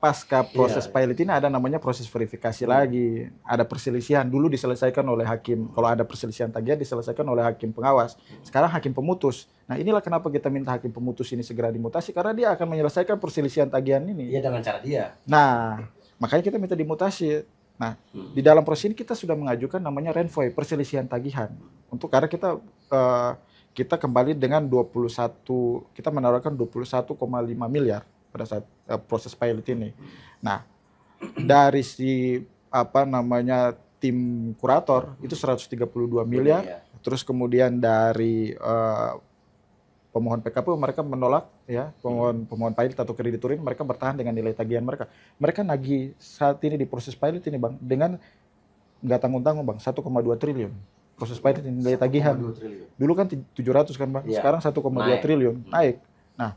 pasca proses Iya. pilot ini ada namanya proses verifikasi lagi, ada perselisihan, dulu diselesaikan oleh hakim, kalau ada perselisihan tagihan diselesaikan oleh hakim pengawas, sekarang hakim pemutus. Nah inilah kenapa kita minta hakim pemutus ini segera dimutasi, karena dia akan menyelesaikan perselisihan tagihan ini. Iya dengan cara dia. Nah, makanya kita minta dimutasi. Nah, di dalam proses ini kita sudah mengajukan namanya renvoy, perselisihan tagihan. Untuk karena kita kembali dengan 21, kita menawarkan 21,5 miliar pada saat proses pilot ini. Nah, dari si tim kurator itu 132 miliar. Iya. Terus kemudian dari pemohon PKPU mereka menolak ya, pemohon pilot atau kreditorin mereka bertahan dengan nilai tagihan mereka. Mereka nagih saat ini di proses pilot ini Bang dengan nggak tanggung-tanggung Bang, 1,2 triliun. Proses pilot ini nilai tagihan. 1,2 triliun. Dulu kan 700 kan Bang, Iya. sekarang 1,2 Naik. triliun, naik. Nah,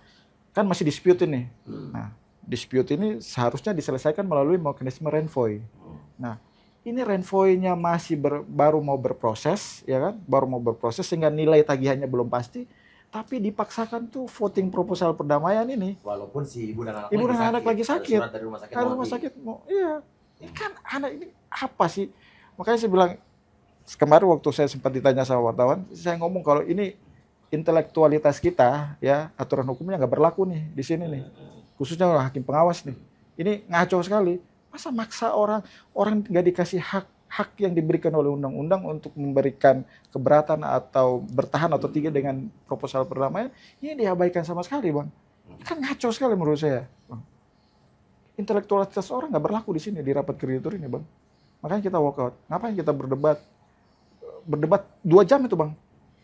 kan masih dispute ini. Nah, dispute ini seharusnya diselesaikan melalui mekanisme renvoy. Nah, ini renvoy-nya masih baru mau berproses, ya kan? Baru mau berproses sehingga nilai tagihannya belum pasti. Tapi dipaksakan tuh voting proposal perdamaian ini. Walaupun si ibu dan anak Lagi sakit. Ada surat dari rumah sakit. Karena rumah sakit mau, iya. Ini kan anak ini apa sih? Makanya saya bilang kemarin waktu saya sempat ditanya sama wartawan, saya ngomong kalau ini intelektualitas kita, ya aturan hukumnya nggak berlaku nih di sini nih. Khususnya hakim pengawas nih. Ini ngaco sekali. Masa maksa orang nggak dikasih hak yang diberikan oleh undang-undang untuk memberikan keberatan atau bertahan atau tidak dengan proposal perdamaian, ini diabaikan sama sekali Bang. Ini kan ngaco sekali menurut saya Bang. Intelektualitas orang nggak berlaku di sini di rapat kreditur ini Bang. Makanya kita walk out. Ngapain kita berdebat 2 jam itu Bang.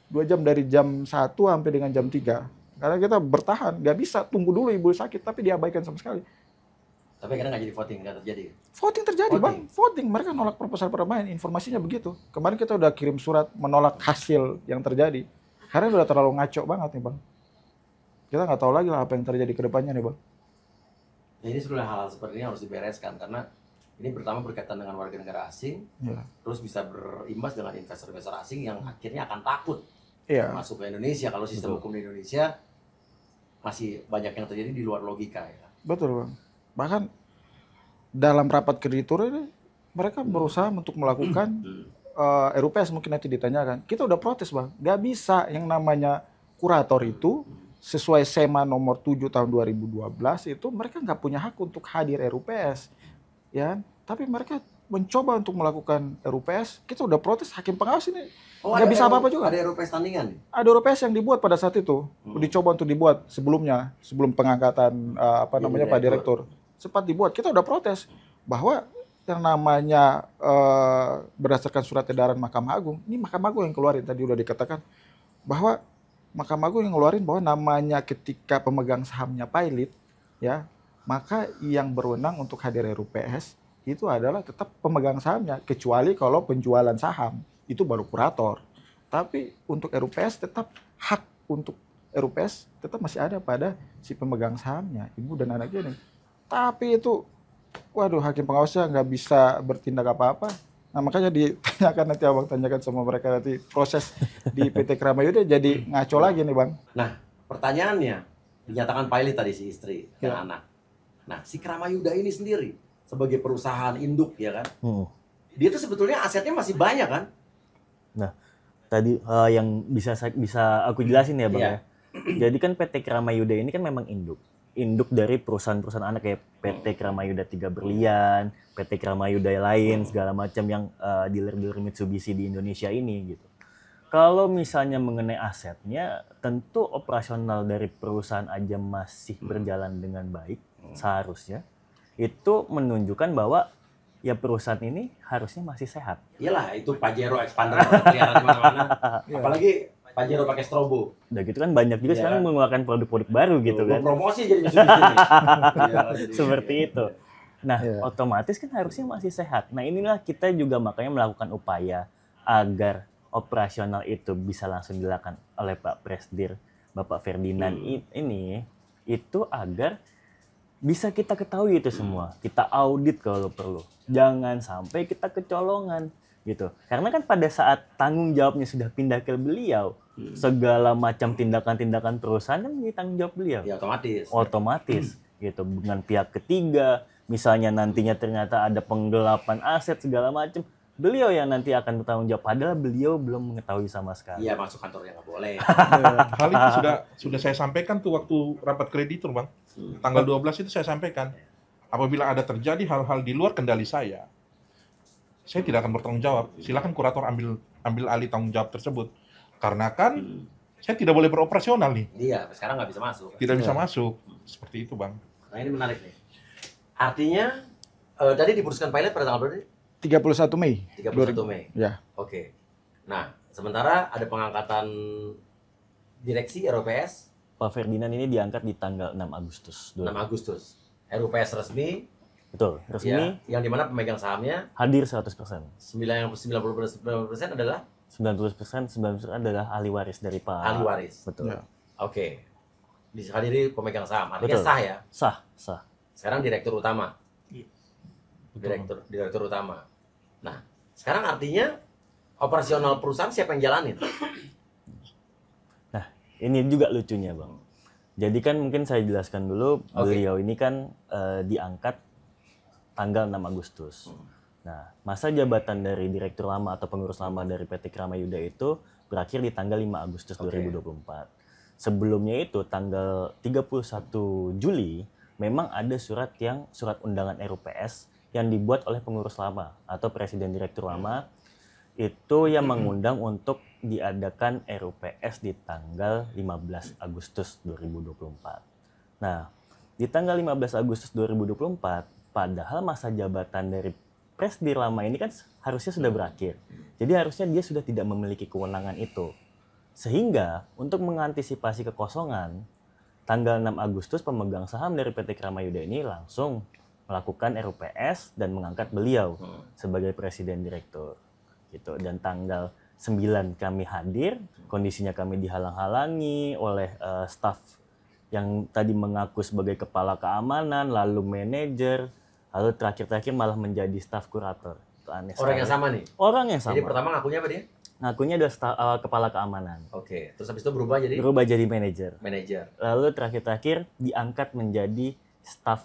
2 jam dari jam 1 sampai dengan jam 3. Karena kita bertahan, nggak bisa tunggu dulu ibu sakit, tapi diabaikan sama sekali. Tapi kadang nggak jadi voting, nggak terjadi. Voting terjadi Bang, voting. Mereka nolak proposal perdamaian, informasinya begitu. Kemarin kita udah kirim surat menolak hasil yang terjadi. Karena udah terlalu ngaco banget nih Bang. Kita nggak tahu lagi lah apa yang terjadi ke depannya nih Bang. Nah, ini sebenarnya hal seperti ini harus dibereskan karena ini pertama berkaitan dengan warga negara asing, terus bisa berimbas dengan investor-investor asing yang akhirnya akan takut masuk ke Indonesia kalau sistem hukum di Indonesia masih banyak yang terjadi di luar logika ya. Betul Bang. Bahkan dalam rapat kreditur ini mereka berusaha untuk melakukan RUPS mungkin nanti ditanyakan. Kita udah protes Bang, nggak bisa yang namanya kurator itu sesuai SEMA nomor 7 tahun 2012 itu mereka nggak punya hak untuk hadir RUPS. Ya, tapi mereka mencoba untuk melakukan RUPS, kita udah protes hakim pengawas ini nggak bisa apa-apa juga. Ada RUPS tandingan? Ada RUPS yang dibuat pada saat itu, dicoba untuk dibuat sebelum pengangkatan Pak Direktur, sempat dibuat. Kita udah protes bahwa yang namanya berdasarkan surat edaran Mahkamah Agung, ini Mahkamah Agung yang keluarin tadi udah dikatakan bahwa Mahkamah Agung yang ngeluarin bahwa namanya ketika pemegang sahamnya pilot, ya maka yang berwenang untuk hadir RUPS itu adalah tetap pemegang sahamnya, kecuali kalau penjualan saham itu baru kurator. Tapi untuk RUPS tetap hak untuk RUPS tetap masih ada pada si pemegang sahamnya, ibu dan anaknya nih. Tapi itu, waduh hakim pengawasnya nggak bisa bertindak apa-apa. Nah makanya ditanyakan nanti abang tanyakan sama mereka nanti proses di PT Kramayuda jadi ngaco lagi nih Bang. Nah pertanyaannya, dinyatakan pilot tadi si istri dan anak. Nah, si Kramayuda ini sendiri sebagai perusahaan induk ya kan, dia tuh sebetulnya asetnya masih banyak kan? Nah, tadi yang bisa aku jelasin ya Bang ya. Jadi kan PT Kramayuda ini kan memang induk dari perusahaan-perusahaan anak kayak PT Kramayuda 3 Berlian, PT Kramayuda lain segala macam yang dealer-dealer Mitsubishi di Indonesia ini gitu. Kalau misalnya mengenai asetnya, tentu operasional dari perusahaan aja masih berjalan dengan baik seharusnya. Itu menunjukkan bahwa ya perusahaan ini harusnya masih sehat. Iyalah, itu Pajero expander kelihatan di mana-mana. Apalagi Pajero pakai strobo. Udah gitu kan banyak juga Iya. sekarang mengeluarkan produk-produk baru gitu Gua kan. promosi jadi Mitsubishi nih. Iya, jadi- Seperti itu. Nah, Iya. otomatis kan harusnya masih sehat. Nah, inilah kita juga makanya melakukan upaya agar operasional itu bisa langsung dilakukan oleh Pak Presdir, Bapak Ferdinand ini, itu agar bisa kita ketahui itu semua. Kita audit kalau perlu. Jangan sampai kita kecolongan gitu. Karena kan pada saat tanggung jawabnya sudah pindah ke beliau, segala macam tindakan-tindakan perusahaan kan menjadi tanggung jawab beliau. Ya otomatis. Otomatis gitu, dengan pihak ketiga, misalnya nantinya ternyata ada penggelapan aset segala macam, beliau yang nanti akan bertanggung jawab, padahal beliau belum mengetahui sama sekali. Iya, masuk kantornya nggak boleh. Hal itu sudah saya sampaikan tuh waktu rapat kreditur, Bang. Tanggal 12 itu saya sampaikan. Apabila ada terjadi hal-hal di luar kendali saya tidak akan bertanggung jawab. Silakan kurator ambil alih tanggung jawab tersebut. Karena kan saya tidak boleh beroperasional nih. Iya, sekarang nggak bisa masuk. Tidak bisa masuk. Seperti itu, Bang. Nah, ini menarik nih. Artinya, tadi diputuskan pilot pada tanggal berapa? 31 Mei. 31 Mei. Ya. Oke. Nah, sementara ada pengangkatan direksi RUPS Pak Ferdinand ini diangkat di tanggal 6 Agustus. 6 Agustus. RUPS resmi, Betul, resmi ya, yang dimana pemegang sahamnya hadir 100%. 90% adalah 90% adalah ahli waris dari Pak. ahli waris. Betul. Ya. Oke. Dihadiri pemegang saham. Artinya Betul. sah ya. Sah. Sekarang direktur utama. Direktur utama. Nah, sekarang artinya operasional perusahaan siapa yang jalanin? Ini juga lucunya, Bang. Jadi kan mungkin saya jelaskan dulu, beliau ini kan diangkat tanggal 6 Agustus. Nah, masa jabatan dari direktur lama atau pengurus lama dari PT Kramayuda itu berakhir di tanggal 5 Agustus 2024. Sebelumnya itu tanggal 31 Juli memang ada surat undangan RUPS yang dibuat oleh pengurus lama atau presiden direktur lama itu yang mengundang untuk diadakan RUPS di tanggal 15 Agustus 2024. Nah, di tanggal 15 Agustus 2024, padahal masa jabatan dari Presdir lama ini kan harusnya sudah berakhir. Jadi harusnya dia sudah tidak memiliki kewenangan itu. Sehingga untuk mengantisipasi kekosongan, tanggal 6 Agustus pemegang saham dari PT Kramayuda ini langsung melakukan RUPS dan mengangkat beliau sebagai presiden direktur. Gitu. Dan tanggal 9 kami hadir, kondisinya kami dihalang-halangi oleh staf yang tadi mengaku sebagai kepala keamanan, lalu manajer, lalu terakhir-terakhir malah menjadi staf kurator. Itu aneh Orang sekali. yang sama nih. Orang yang sama. Jadi pertama ngakunya apa dia? Ngakunya adalah kepala keamanan. Oke. Terus habis itu berubah jadi Berubah jadi manajer. manajer, Lalu terakhir-terakhir diangkat menjadi staf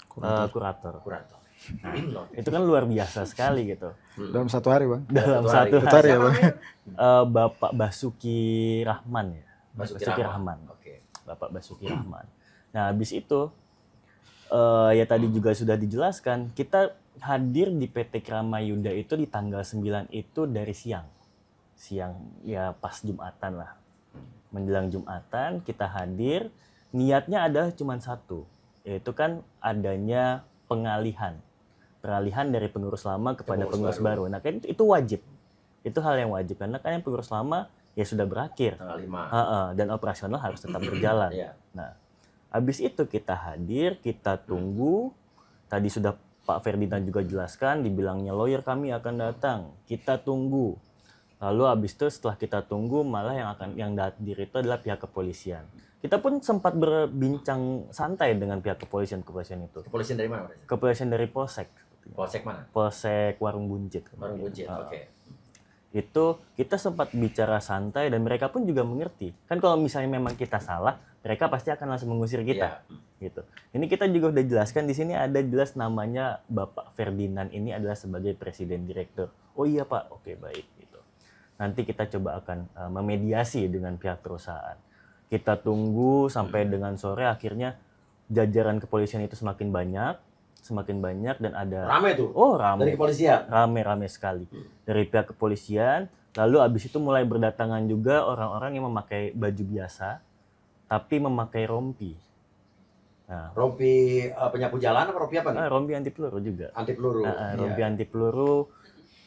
kurator. kurator. Itu kan luar biasa sekali gitu. Dalam satu hari, Bang. Dalam Satu hari. satu Satu hari ya, Siapa Bang. namanya? Bapak Basuki Rahman ya. Basuki Rahman. Oke. Bapak Basuki Rahman. Nah, habis itu ya tadi juga sudah dijelaskan, kita hadir di PT Kramayuda itu di tanggal 9 itu dari siang. Siang ya pas Jumatan lah. Menjelang Jumatan kita hadir, niatnya adalah cuma satu, yaitu kan adanya peralihan dari pengurus lama kepada pengurus baru. Nah, kan itu wajib. Itu hal yang wajib karena kan yang pengurus lama ya sudah berakhir. Tanggal 5. Dan operasional harus tetap berjalan. Iya. Nah, habis itu kita hadir, kita tunggu. Tadi sudah Pak Ferdinand juga jelaskan, dibilangnya lawyer kami akan datang. Kita tunggu. Lalu habis itu setelah kita tunggu, malah yang hadir itu adalah pihak kepolisian. Kita pun sempat berbincang santai dengan pihak kepolisian itu. Kepolisian dari mana? Mas? Kepolisian dari Polsek. Polsek mana? Polsek Warung Buncit. Warung Buncit. Oke. Itu kita sempat bicara santai dan mereka pun juga mengerti. Kan kalau misalnya memang kita salah, mereka pasti akan langsung mengusir kita. Gitu. Ini kita juga udah jelaskan di sini ada jelas namanya Bapak Ferdinand ini adalah sebagai presiden direktur. Oh iya Pak, oke baik gitu. Nanti kita coba akan memediasi dengan pihak perusahaan. Kita tunggu sampai dengan sore, akhirnya jajaran kepolisian itu semakin banyak dan ada Rame tuh. oh Dari rame, kepolisian. rame sekali dari pihak kepolisian. Lalu abis itu mulai berdatangan juga orang-orang yang memakai baju biasa tapi memakai rompi. Nah, Rompi penyapu jalan apa rompi apa nih? rompi anti peluru juga. Anti peluru. Rompi Iya. anti peluru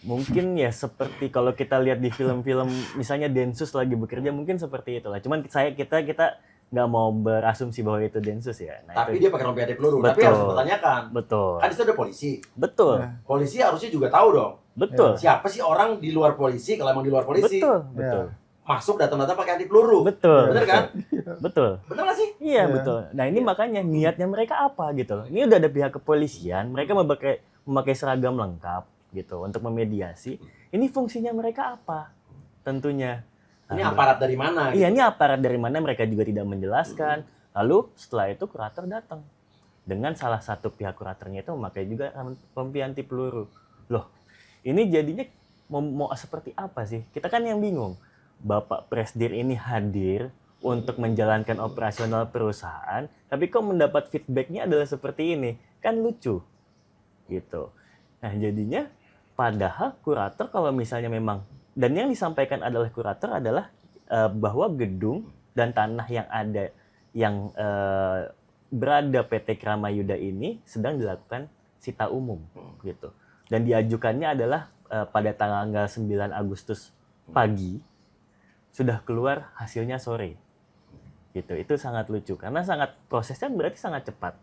mungkin ya seperti kalau kita lihat di film-film misalnya Densus lagi bekerja mungkin seperti itulah. Cuman kita nggak mau berasumsi bahwa itu Densus ya. Nah, Tapi itu dia pakai rompi anti peluru. Tapi Betul. harus dipertanyakan. betul. Kan di situ ada polisi. Betul. Ya. Polisi harusnya juga tahu dong. Betul. Siapa sih orang di luar polisi kalau emang di luar polisi Betul. masuk datang-datang pakai anti peluru. Betul. Bener kan? Betul. Bener nggak sih? Iya, Iya. betul. Nah, ini makanya niatnya mereka apa gitu loh. Ini udah ada pihak kepolisian, mereka memakai seragam lengkap gitu untuk memediasi. Ini fungsinya mereka apa? Tentunya. Ini Nah, aparat dari mana? Iya, gitu. ini aparat dari mana mereka juga tidak menjelaskan. Lalu setelah itu kurator datang. Dengan salah satu pihak kuratornya itu memakai juga rompi anti peluru. Loh, ini jadinya mau seperti apa sih? Kita kan yang bingung. Bapak Presdir ini hadir untuk menjalankan operasional perusahaan, tapi kok mendapat feedbacknya adalah seperti ini. Kan lucu. Gitu. Nah, jadinya padahal kurator kalau misalnya memang, dan yang disampaikan adalah kurator adalah bahwa gedung dan tanah yang ada yang berada PT Kramayuda ini sedang dilakukan sita umum gitu. Dan diajukannya adalah pada tanggal 9 Agustus pagi sudah keluar hasilnya sore. Gitu. Itu sangat lucu karena prosesnya berarti sangat cepat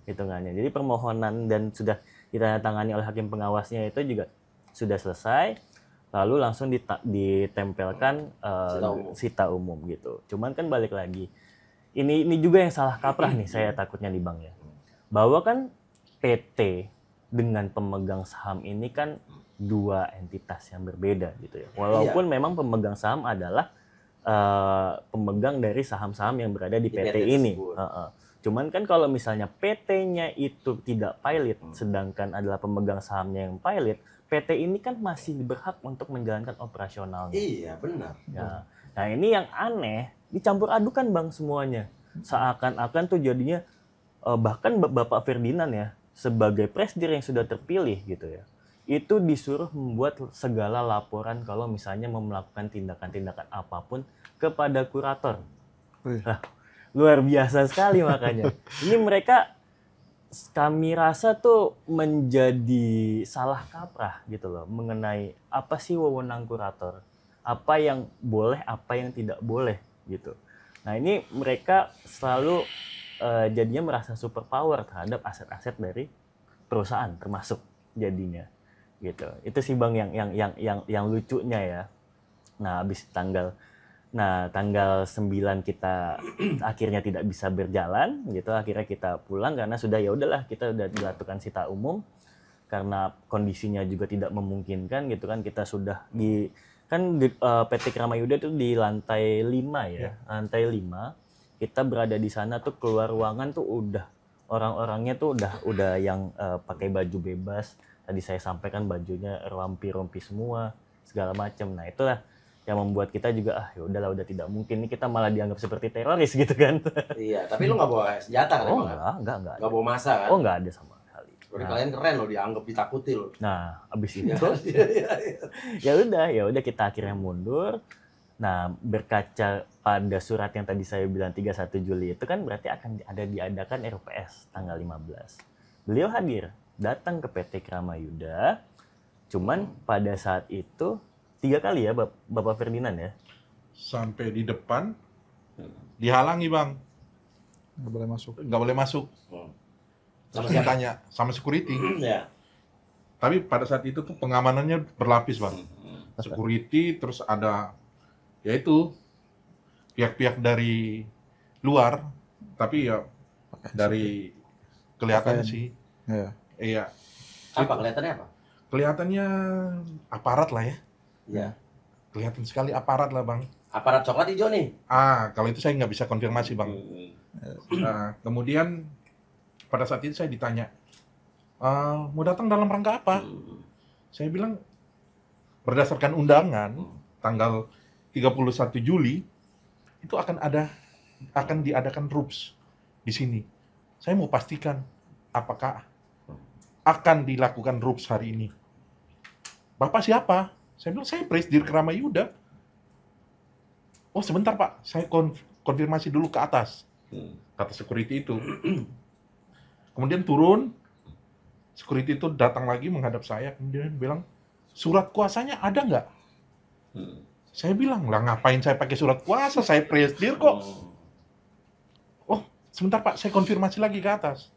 hitungannya. Jadi permohonan dan sudah ditandatangani oleh hakim pengawasnya itu juga sudah selesai, lalu langsung ditempelkan sita umum gitu. Cuman kan balik lagi, ini juga yang salah kaprah nih saya takutnya nih Bang ya. Bahwa kan PT dengan pemegang saham ini kan dua entitas yang berbeda gitu ya. Walaupun memang pemegang saham adalah pemegang dari saham-saham yang berada di PT ini. Cuman kan kalau misalnya PT-nya itu tidak pilot, sedangkan adalah pemegang sahamnya yang pilot, PT ini kan masih berhak untuk menjalankan operasionalnya. Iya, benar. Ya. Nah ini yang aneh, dicampur adukan Bang semuanya. Seakan-akan tuh jadinya, bahkan Bapak Ferdinand ya, sebagai presdir yang sudah terpilih gitu ya, itu disuruh membuat segala laporan kalau misalnya mau melakukan tindakan-tindakan apapun kepada kurator. Nah, luar biasa sekali makanya. Ini mereka kami rasa tuh menjadi salah kaprah gitu loh mengenai apa sih wewenang kurator, apa yang boleh, apa yang tidak boleh gitu. Nah ini mereka selalu jadinya merasa superpower terhadap aset-aset dari perusahaan termasuk jadinya gitu. Itu sih Bang yang lucunya ya. Nah habis tanggal 9 kita akhirnya tidak bisa berjalan gitu, akhirnya kita pulang karena sudah ya udahlah kita udah dilakukan sita umum karena kondisinya juga tidak memungkinkan gitu kan. Kita sudah PT Kramayuda itu di lantai 5 ya. Lantai 5 kita berada di sana tuh, keluar ruangan tuh udah orang-orangnya tuh udah yang pakai baju bebas. Tadi saya sampaikan bajunya rompi-rompi semua segala macam. Nah itulah yang membuat kita juga ya udahlah, udah tidak mungkin nih kita malah dianggap seperti teroris gitu kan. Iya, tapi lu nggak bawa senjata kan? Oh emang, enggak. Nggak bawa masa kan? Oh enggak ada sama sekali. Udah kalian keren loh, dianggap ditakuti loh. Nah, abis Iya, itu iya. ya udah kita akhirnya mundur. Nah, berkaca pada surat yang tadi saya bilang 31 Juli itu kan berarti akan diadakan RPS tanggal 15. Beliau hadir, datang ke PT Kramayuda. Cuman pada saat itu 3 kali ya Bapak Ferdinand ya. Sampai di depan dihalangi Bang, Nggak boleh masuk. nggak boleh masuk. Sama Terus siapa? ditanya sama security. Ya. Tapi pada saat itu tuh pengamanannya berlapis Bang. Security, terus ada yaitu pihak-pihak dari luar, tapi ya dari kelihatannya Pakaian. sih, Iya. iya, Apa kelihatannya apa? kelihatannya aparat lah ya. Iya. Kelihatan sekali aparat lah Bang. Aparat coklat hijau nih. Kalau itu saya nggak bisa konfirmasi Bang. Nah, kemudian pada saat itu saya ditanya, mau datang dalam rangka apa? Saya bilang berdasarkan undangan tanggal 31 Juli itu akan ada akan diadakan RUPS di sini. Saya mau pastikan apakah akan dilakukan RUPS hari ini. Bapak siapa? Saya bilang, saya Presdir Kramayuda. Oh sebentar Pak, saya konfirmasi dulu ke atas. Kata security itu. Kemudian turun, security itu datang lagi menghadap saya, kemudian bilang, surat kuasanya ada nggak? Saya bilang, lah ngapain saya pakai surat kuasa, saya Presdir kok. Oh, sebentar Pak, saya konfirmasi lagi ke atas.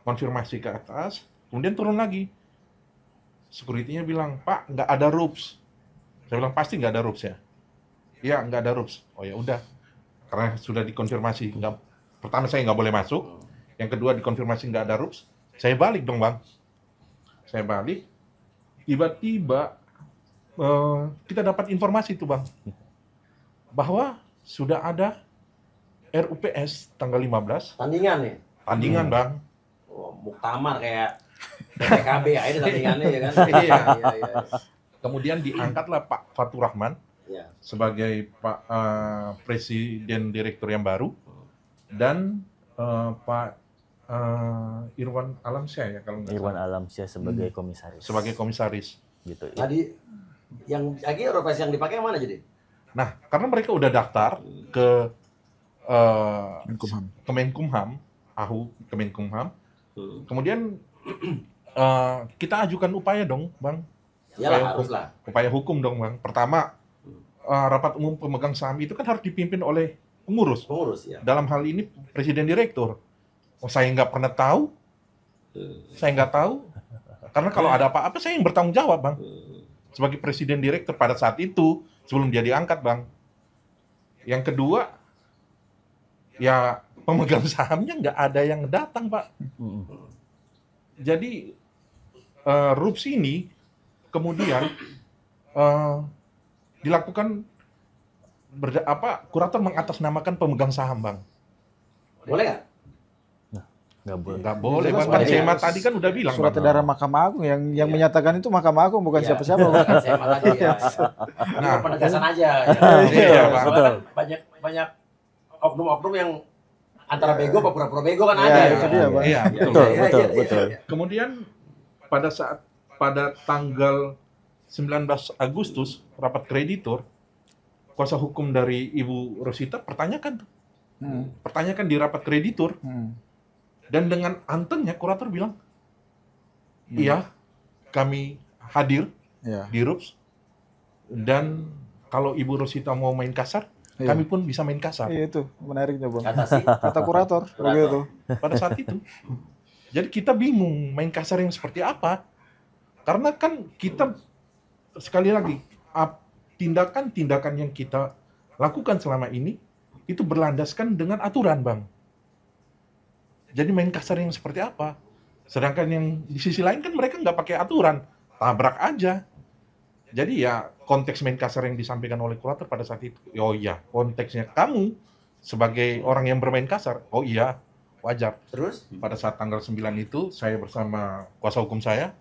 Konfirmasi ke atas, kemudian turun lagi. Security-nya bilang, Pak, nggak ada RUPS. Saya bilang, pasti nggak ada RUPS ya? Iya, nggak ada RUPS. Oh ya udah, karena sudah dikonfirmasi. Pertama saya nggak boleh masuk, yang kedua dikonfirmasi nggak ada RUPS, saya balik dong Bang. Saya balik, tiba-tiba kita dapat informasi tuh Bang, bahwa sudah ada RUPS tanggal 15. Tandingan nih. Tandingan Bang. Oh, muktamar kayak PKB ya, ini tandingannya ya kan. Iya. Iya. Kemudian diangkatlah Pak Fatur Rahman Iya. sebagai Pak Presiden Direktur yang baru, dan Pak Irwan Alamsyah ya kalau nggak Irwan salah. Alamsyah sebagai komisaris. Sebagai komisaris. Gitu. Ya. Tadi yang lagi RUPS yang dipakai yang mana jadi? Nah, karena mereka udah daftar ke Menkumham. Kemenkumham, Kemenkumham, kemudian kita ajukan upaya dong, Bang. Iyalah, haruslah. Upaya hukum dong, Bang. Pertama, rapat umum pemegang saham itu kan harus dipimpin oleh pengurus. Pengurus ya. Dalam hal ini presiden direktur. Oh, saya nggak pernah tahu. Saya nggak tahu. Karena kalau ada apa-apa saya yang bertanggung jawab, Bang. Sebagai presiden direktur pada saat itu, sebelum dia diangkat, Bang. Yang kedua, ya pemegang sahamnya nggak ada yang datang, Pak. Jadi RUPS ini kemudian dilakukan kurator mengatasnamakan pemegang saham, Bang. Boleh nggak? Nggak boleh. Nggak boleh, Jelas, Bang. Kan Pak. Sema tadi kan udah bilang, Surat Bang. edaran Mahkamah Agung yang Iya. menyatakan itu Mahkamah Agung bukan Iya. siapa-siapa. Bang. Bukan saya tadi ya. Nah, penegasan aja. Ya. Iya, Bang. Soalnya kan banyak oknum-oknum yang antara bego apa pura-pura bego kan Iya, ada. itu dia, Bang. Iya, betul. Betul. Kemudian pada tanggal 19 Agustus rapat kreditur, kuasa hukum dari Ibu Rosita pertanyakan di rapat kreditur, dan dengan antengnya kurator bilang, iya kami hadir Iya. di RUPS, dan kalau Ibu Rosita mau main kasar, Iya. kami pun bisa main kasar. Iya itu menariknya Bang. Kata si Kata kurator begitu. Pada saat itu. Jadi kita bingung main kasar yang seperti apa. Karena kan kita, sekali lagi, tindakan-tindakan yang kita lakukan selama ini, itu berlandaskan dengan aturan, Bang. Jadi main kasar yang seperti apa? Sedangkan yang di sisi lain kan mereka nggak pakai aturan. Tabrak aja. Jadi ya konteks main kasar yang disampaikan oleh kurator pada saat itu. Oh iya, konteksnya kamu sebagai orang yang bermain kasar. Oh iya, wajar. terus Pada saat tanggal 9 itu, saya bersama kuasa hukum saya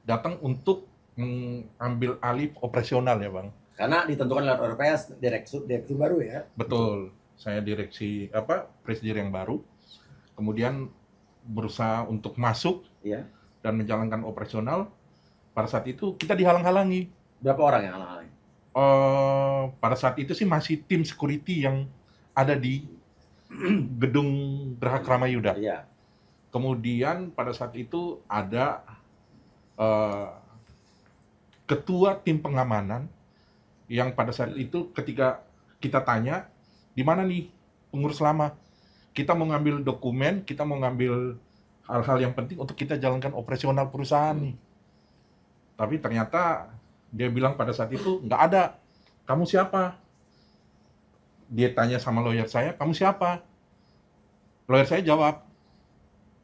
datang untuk mengambil alih operasional ya Bang. karena ditentukan lewat RUPS direktur baru ya. Betul, saya direksi presidir yang baru. Kemudian berusaha untuk masuk Iya. dan menjalankan operasional. Pada saat itu kita dihalang-halangi. Berapa orang yang halang-halangi? Pada saat itu sih masih tim security yang ada di gedung Geraha Kramayuda. Iya. Kemudian pada saat itu ada ketua tim pengamanan yang pada saat itu ketika kita tanya, di mana nih pengurus lama? Kita mau ngambil dokumen, kita mau ngambil hal-hal yang penting untuk kita jalankan operasional perusahaan nih. Tapi ternyata dia bilang pada saat itu, nggak ada. Kamu siapa? Dia tanya sama lawyer saya, kamu siapa? Lawyer saya jawab,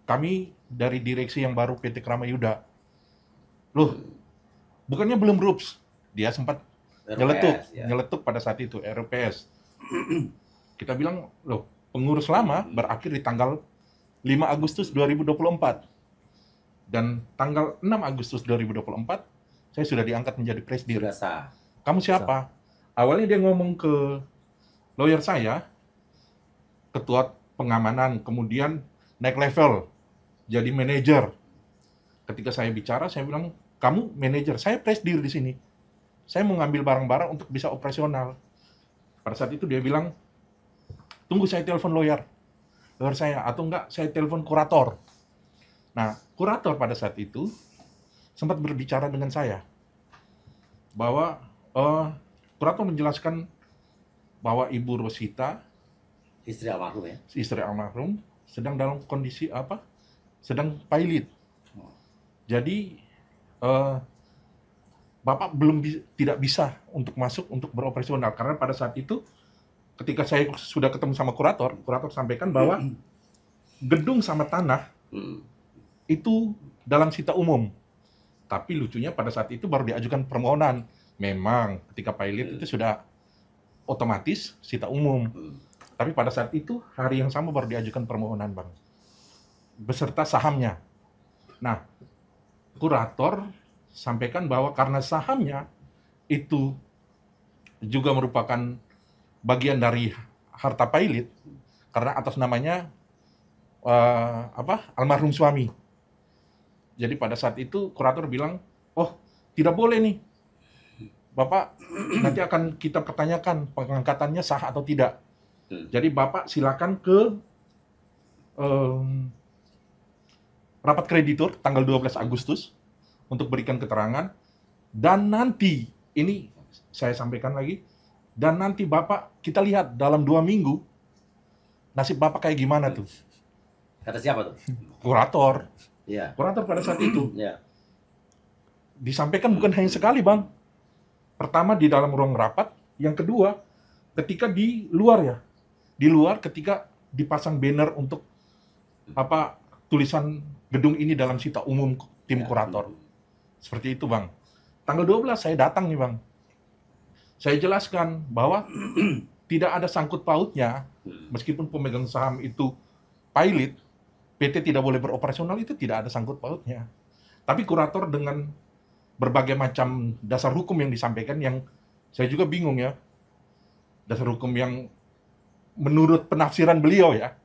kami dari direksi yang baru PT Kramayuda. Loh, bukannya belum RUPS? Dia sempat RUPS, ya. nyeletuk pada saat itu, RUPS. Kita bilang, loh, pengurus lama berakhir di tanggal 5 Agustus 2024. Dan tanggal 6 Agustus 2024, saya sudah diangkat menjadi presdir. Sudah sah. Kamu siapa? Awalnya dia ngomong ke lawyer saya, ketua pengamanan, kemudian naik level, jadi manajer. Ketika saya bicara, saya bilang, kamu manajer, saya presidir di sini. Saya mau ngambil barang-barang untuk bisa operasional. Pada saat itu dia bilang, tunggu saya telepon lawyer saya, atau enggak saya telepon kurator. Nah, kurator pada saat itu sempat berbicara dengan saya bahwa kurator menjelaskan bahwa Ibu Rosita, Istri almarhum ya. istri almarhum, sedang dalam kondisi apa? Sedang pilot. Jadi Bapak tidak bisa untuk masuk untuk beroperasional karena pada saat itu ketika saya sudah ketemu sama kurator sampaikan bahwa gedung sama tanah itu dalam sita umum. Tapi lucunya pada saat itu baru diajukan permohonan. Memang ketika pilot itu sudah otomatis sita umum. Tapi pada saat itu hari yang sama baru diajukan permohonan, Bang. Beserta sahamnya. Nah, kurator sampaikan bahwa karena sahamnya itu juga merupakan bagian dari harta pilot karena atas namanya almarhum suami. Jadi pada saat itu kurator bilang, oh tidak boleh nih, Bapak nanti akan kita pertanyakan pengangkatannya sah atau tidak. Jadi Bapak silakan ke rapat kreditur tanggal 12 Agustus untuk berikan keterangan, dan nanti, ini saya sampaikan lagi, dan nanti Bapak, kita lihat dalam 2 minggu, nasib Bapak kayak gimana tuh. Kata siapa tuh? Kurator. Iya. Kurator pada saat itu. Iya. Disampaikan bukan hanya sekali, Bang. Pertama di dalam ruang rapat, yang kedua ketika di luar ya. Di luar ketika dipasang banner untuk tulisan gedung ini dalam sita umum tim kurator. Seperti itu, Bang. Tanggal 12 saya datang nih, Bang. Saya jelaskan bahwa tidak ada sangkut pautnya, meskipun pemegang saham itu pilot, PT tidak boleh beroperasional, itu tidak ada sangkut pautnya. Tapi kurator dengan berbagai macam dasar hukum yang disampaikan, yang saya juga bingung ya, dasar hukum yang menurut penafsiran beliau ya,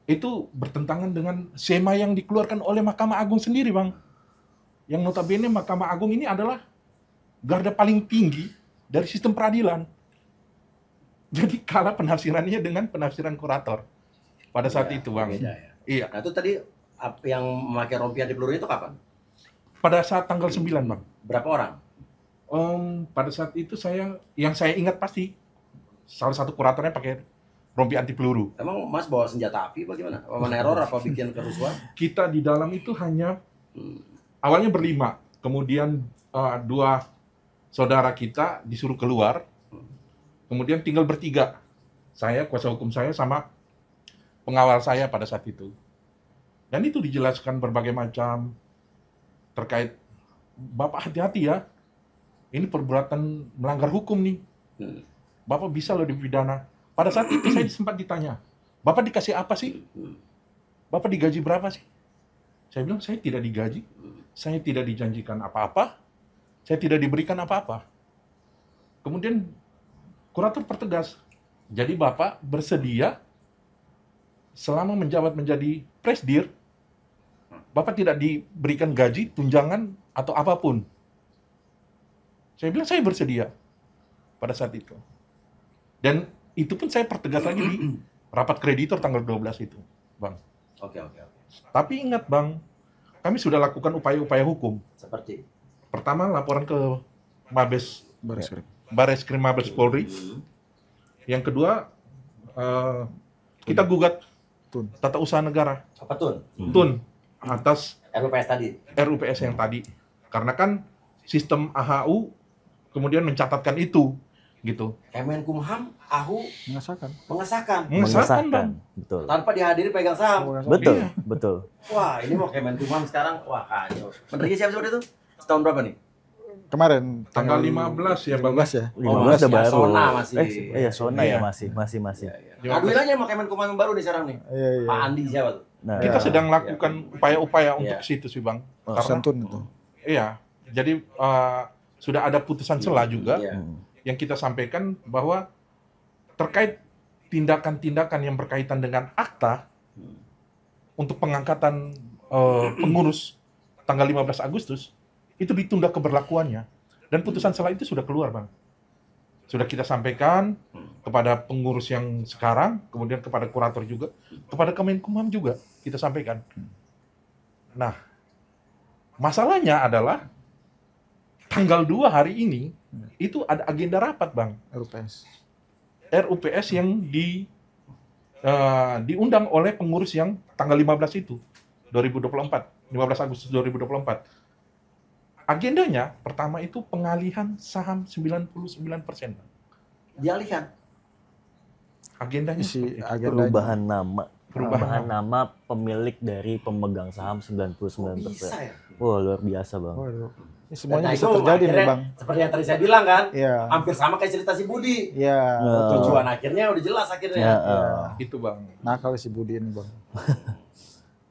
itu bertentangan dengan SEMA yang dikeluarkan oleh Mahkamah Agung sendiri, Bang. Yang notabene Mahkamah Agung ini adalah garda paling tinggi dari sistem peradilan. Jadi kalah penafsirannya dengan penafsiran kurator pada saat itu, Bang. Beda ya. Iya. Nah itu tadi yang memakai rompi anti peluru itu kapan? Pada saat tanggal 9, Bang. Berapa orang? Pada saat itu yang saya ingat pasti salah satu kuratornya pakai rompi anti peluru. Emang Mas bawa senjata api bagaimana? Meneror apa bikin kerusuhan? Kita di dalam itu hanya awalnya berlima, kemudian 2 saudara kita disuruh keluar, kemudian tinggal bertiga. Saya, kuasa hukum saya, sama pengawal saya pada saat itu. Dan itu dijelaskan berbagai macam terkait, Bapak hati-hati ya, ini perbuatan melanggar hukum nih. Bapak bisa loh dipidana. Pada saat itu saya sempat ditanya, Bapak dikasih apa sih? Bapak digaji berapa sih? Saya bilang, saya tidak digaji, saya tidak dijanjikan apa-apa, saya tidak diberikan apa-apa. Kemudian kurator pertegas, jadi Bapak bersedia selama menjabat menjadi presdir, Bapak tidak diberikan gaji, tunjangan, atau apapun. Saya bilang, saya bersedia pada saat itu. Dan itu pun saya pertegas lagi di rapat kreditor tanggal 12 itu, Bang. Oke. Tapi ingat, Bang, kami sudah lakukan upaya-upaya hukum. Seperti? Pertama, laporan ke Bareskrim. Bareskrim Mabes Polri. Yang kedua, kita gugat Tata Usaha Negara. Apa tuh? TUN, atas RUPS tadi? RUPS yang tadi. Karena kan sistem AHU kemudian mencatatkan itu, gitu. Kemenkumham, AHU Mengesahkan. mengesahkan Bang. Betul. tanpa dihadiri pegang saham. Betul, Iya. betul. Wah, ini mau Kemenkumham sekarang, wah kacau. Menterinya siapa seperti itu? Tahun berapa nih? Kemarin Tanggal 15 ya, Bang. 15 ya. 15 udah baru. Sona masih. Iya, Sona Iya. ya masih. Aduin aja sama Kemenkumham yang baru nih sekarang nih. Iya. Pak Andi siapa tuh? Nah, Kita sedang lakukan upaya-upaya untuk Iya. situ sih, Bang. Oh, Karena Santun itu. iya, jadi sudah ada putusan sela juga Iya. yang kita sampaikan bahwa terkait tindakan-tindakan yang berkaitan dengan akta untuk pengangkatan pengurus tanggal 15 Agustus itu ditunda keberlakuannya, dan putusan selah itu sudah keluar, Bang. Sudah kita sampaikan kepada pengurus yang sekarang, kemudian kepada kurator juga, kepada Kemenkumham juga kita sampaikan. Nah, masalahnya adalah tanggal 2 hari ini itu ada agenda rapat, Bang. RUPS yang diundang oleh pengurus yang tanggal 15 itu 2024, 15 Agustus 2024. Agendanya pertama itu pengalihan saham 99%. Bang. Dialihkan. Agendanya seperti itu. Perubahan nama pemilik dari pemegang saham 99%. Bisa ya? Wah, luar biasa, Bang. Waduh. Ini semuanya Nah, bisa itu terjadi nih, akhirnya, Bang. Seperti yang tadi saya bilang kan, Iya. hampir sama kayak cerita si Budi. Iya. Tujuan akhirnya udah jelas akhirnya. Itu, Bang. Nakal si Budi ini, Bang.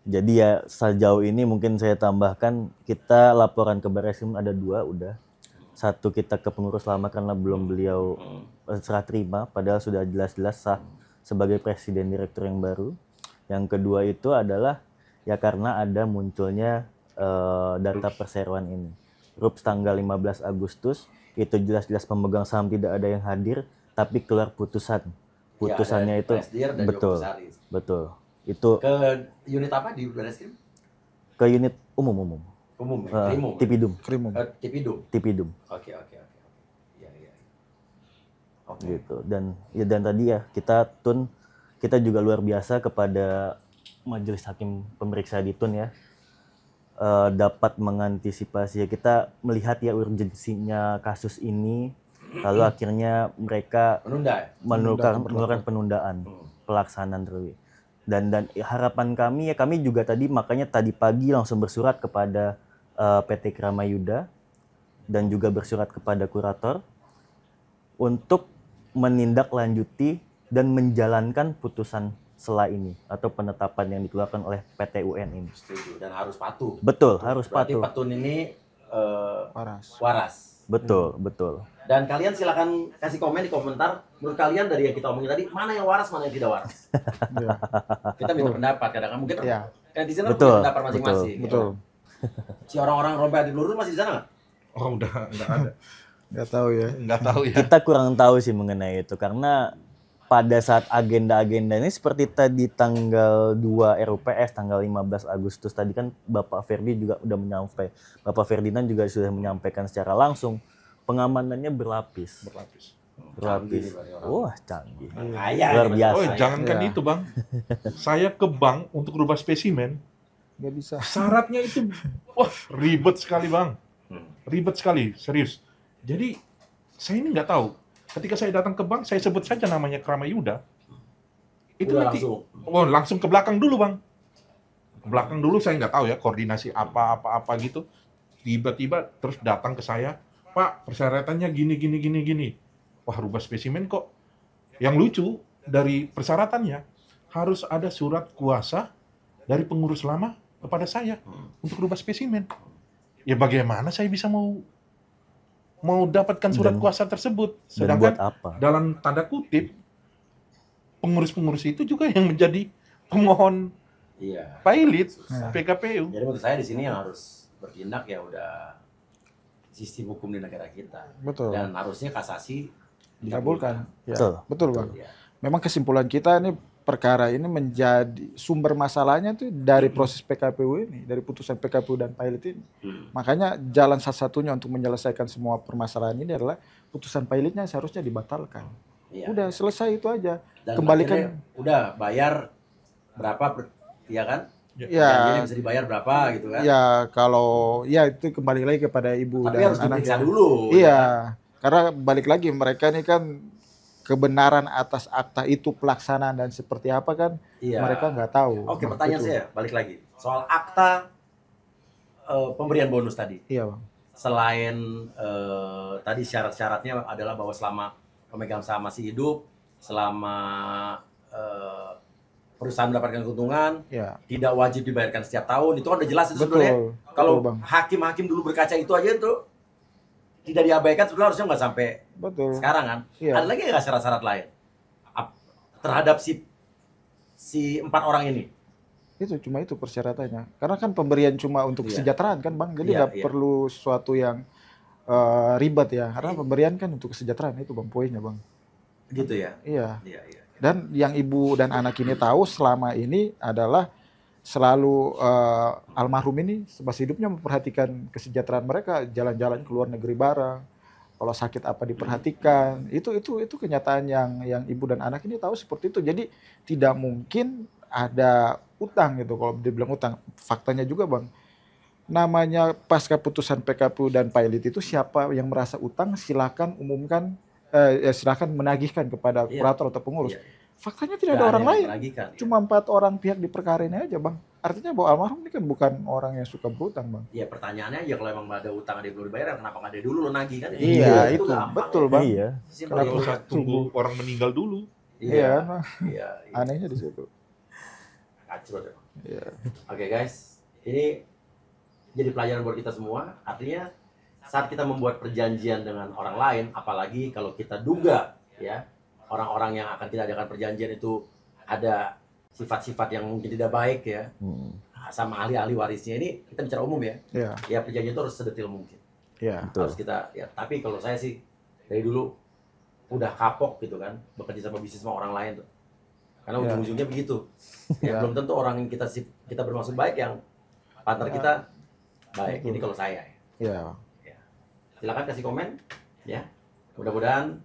Jadi ya sejauh ini mungkin saya tambahkan, kita laporan ke Barreskrim ada 2 udah. Satu kita ke pengurus lama karena belum beliau serah terima, padahal sudah jelas-jelas sah sebagai presiden direktur yang baru. Yang kedua itu adalah ya karena ada munculnya data perseroan ini. RUPS tanggal 15 Agustus itu jelas-jelas pemegang saham tidak ada yang hadir, tapi keluar putusan. Putusannya Ya, itu Presidir dan betul, Komisaris. betul. Itu Ke unit apa di Barreskrim? ke unit umum. Umum, ya? Krimum. Tipidum. Tipidum. Oke. Iya. Oke. Gitu. Dan tadi ya kita juga luar biasa kepada majelis hakim pemeriksa di TUN ya, dapat mengantisipasi ya, kita melihat ya urgensinya kasus ini, lalu akhirnya mereka mengeluarkan penundaan pelaksanaan terlebih. Dan harapan kami ya, kami juga tadi makanya tadi pagi langsung bersurat kepada PT Kramayuda dan juga bersurat kepada kurator untuk menindaklanjuti dan menjalankan putusan selah ini atau penetapan yang dikeluarkan oleh PT UN ini. Setuju, dan harus patuh. Betul, harus Berarti patuh. Petun ini waras. Betul. Dan kalian silakan kasih komen di komentar, menurut kalian dari yang kita omongin tadi, mana yang waras, mana yang tidak waras. Iya. Kita minta pendapat, kadang-kadang mungkin netizen kan Betul, punya pendapat masing-masing. Betul. Si orang-orang rompet di Lurus masih di sana nggak? Oh, udah nggak ada. Nggak tahu ya. Nggak tahu ya. Kita kurang tahu sih mengenai itu karena pada saat agenda-agenda ini seperti tadi tanggal 2 RUPS tanggal 15 Agustus tadi kan Bapak Ferdi juga udah menyampaikan, Bapak Ferdinand juga sudah menyampaikan secara langsung pengamanannya berlapis. Canggih nih, orang. Wah, canggih. Kaya Luar nih, biasa. Oh, ya. jangankan Iya. itu, Bang. Saya ke bank untuk rubah spesimen, Nggak bisa. syaratnya itu wah ribet sekali, Bang. Ribet sekali, serius. Jadi saya ini nggak tahu. Ketika saya datang ke bank, saya sebut saja namanya Kramayuda. Itu Udah nanti, langsung. langsung ke belakang dulu, Bang. Ke belakang dulu, saya nggak tahu ya koordinasi apa gitu. Tiba-tiba terus datang ke saya, Pak, persyaratannya gini. Wah, rubah spesimen kok. Yang lucu dari persyaratannya harus ada surat kuasa dari pengurus lama kepada saya untuk rubah spesimen. Ya bagaimana saya bisa mau dapatkan surat kuasa tersebut? Dan buat Sedangkan apa? dalam tanda kutip pengurus-pengurus itu juga yang menjadi pemohon Iya. pilot Nah. PKPU. Jadi menurut saya di sini yang harus bertindak ya udah sistem hukum di negara kita. Betul. Dan harusnya kasasi Dikabulkan. Ya. Betul. Betul, Bang. Ya. Memang kesimpulan kita ini perkara ini menjadi sumber masalahnya tuh dari proses PKPU ini, dari putusan PKPU dan pilot ini. Makanya jalan satu-satunya untuk menyelesaikan semua permasalahan ini adalah putusan pilotnya seharusnya dibatalkan. Iya. Udah selesai itu aja. Dan Kembalikan. akhirnya udah bayar berapa ya kan? Ya, Janjinya bisa dibayar berapa gitu kan? ya kalau ya itu kembali lagi kepada ibu Tapi dan harus diperiksa anaknya. dulu. Iya, karena balik lagi mereka ini kan kebenaran atas akta itu pelaksanaan dan seperti apa kan Iya. mereka nggak tahu. Oke, pertanyaan Betul. saya balik lagi soal akta pemberian bonus tadi. Iya, Bang. Selain tadi syarat-syaratnya adalah bahwa selama pemegang saham masih hidup, selama perusahaan mendapatkan keuntungan, Ya, tidak wajib dibayarkan setiap tahun. Itu kan udah jelas itu betul. sebenarnya. Kalau Betul, Bang. hakim-hakim dulu berkaca itu aja tuh tidak diabaikan, sebenarnya harusnya nggak sampai Betul. sekarang kan. Iya. Ada lagi nggak syarat-syarat lain? terhadap si 4 orang ini. Itu cuma itu persyaratannya. Karena kan pemberian cuma untuk Iya. kesejahteraan kan Bang. Jadi Iya, nggak iya. perlu sesuatu yang ribet ya. Karena pemberian kan untuk kesejahteraan itu Bang poinnya Bang. Gitu ya. Iya. Iya, iya. Dan yang ibu dan anak ini tahu selama ini adalah selalu almarhum ini semasa hidupnya memperhatikan kesejahteraan mereka, jalan-jalan ke luar negeri bareng. Kalau sakit apa diperhatikan. Itu kenyataan yang ibu dan anak ini tahu seperti itu. Jadi tidak mungkin ada utang gitu kalau dibilang utang. Faktanya juga Bang. Namanya pasca putusan PKPU dan pilot itu siapa yang merasa utang silakan umumkan silakan menagihkan kepada Iya. kurator atau pengurus. Iya. Faktanya tidak Nggak ada orang yang lain. menagihkan, ya. Cuma 4 orang pihak di perkara ini aja Bang. Artinya bahwa almarhum ini kan bukan orang yang suka berutang Bang. Ya pertanyaannya ya kalau emang ada utang ada yang belum dibayar, kenapa nggak dari dulu lo nagih kan? Iya, itu gampang. betul Bang. Iya. Simpel Kenapa itu. Nggak usah tunggu orang meninggal dulu. Iya kan Bang. Iya. Iya. Anehnya di situ. Kacrut ya. Iya. Oke guys, ini jadi pelajaran buat kita semua. Artinya saat kita membuat perjanjian dengan orang lain, apalagi kalau kita duga ya orang-orang yang akan kita adakan perjanjian itu ada sifat-sifat yang mungkin tidak baik ya, sama ahli-ahli warisnya, ini kita bicara umum ya. Iya. Ya perjanjian itu harus sedetil mungkin. Iya. Betul. Harus kita ya. Tapi kalau saya sih dari dulu udah kapok gitu kan, bekerja sama bisnis sama orang lain tuh. Karena Ya. ujung-ujungnya begitu. Ya, Ya. belum tentu orang yang kita bermaksud baik yang partner kita baik. Betul. Ini kalau saya ya. Iya. Silakan kasih komen ya. Mudah-mudahan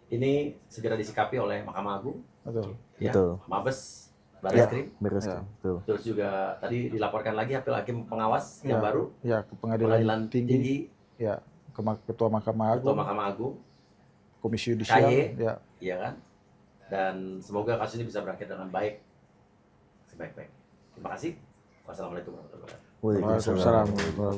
ini segera disikapi oleh Mahkamah Agung, Betul. ya. Betul. Mabes, Barreskrim. Beres. Ya. Betul. Terus juga tadi dilaporkan lagi hakim pengawas yang Ya. baru, Ya, ke pengadilan tinggi, ya, ke Ketua Mahkamah Ketua Agung, Mahkamah Agung, Komisi Yudisial, KY. ya. ya kan? Dan semoga kasus ini bisa berakhir dengan baik, sebaik-baik. Terima kasih. Wassalamualaikum warahmatullahi wabarakatuh. Waalaikumsalam. Waalaikumsalam.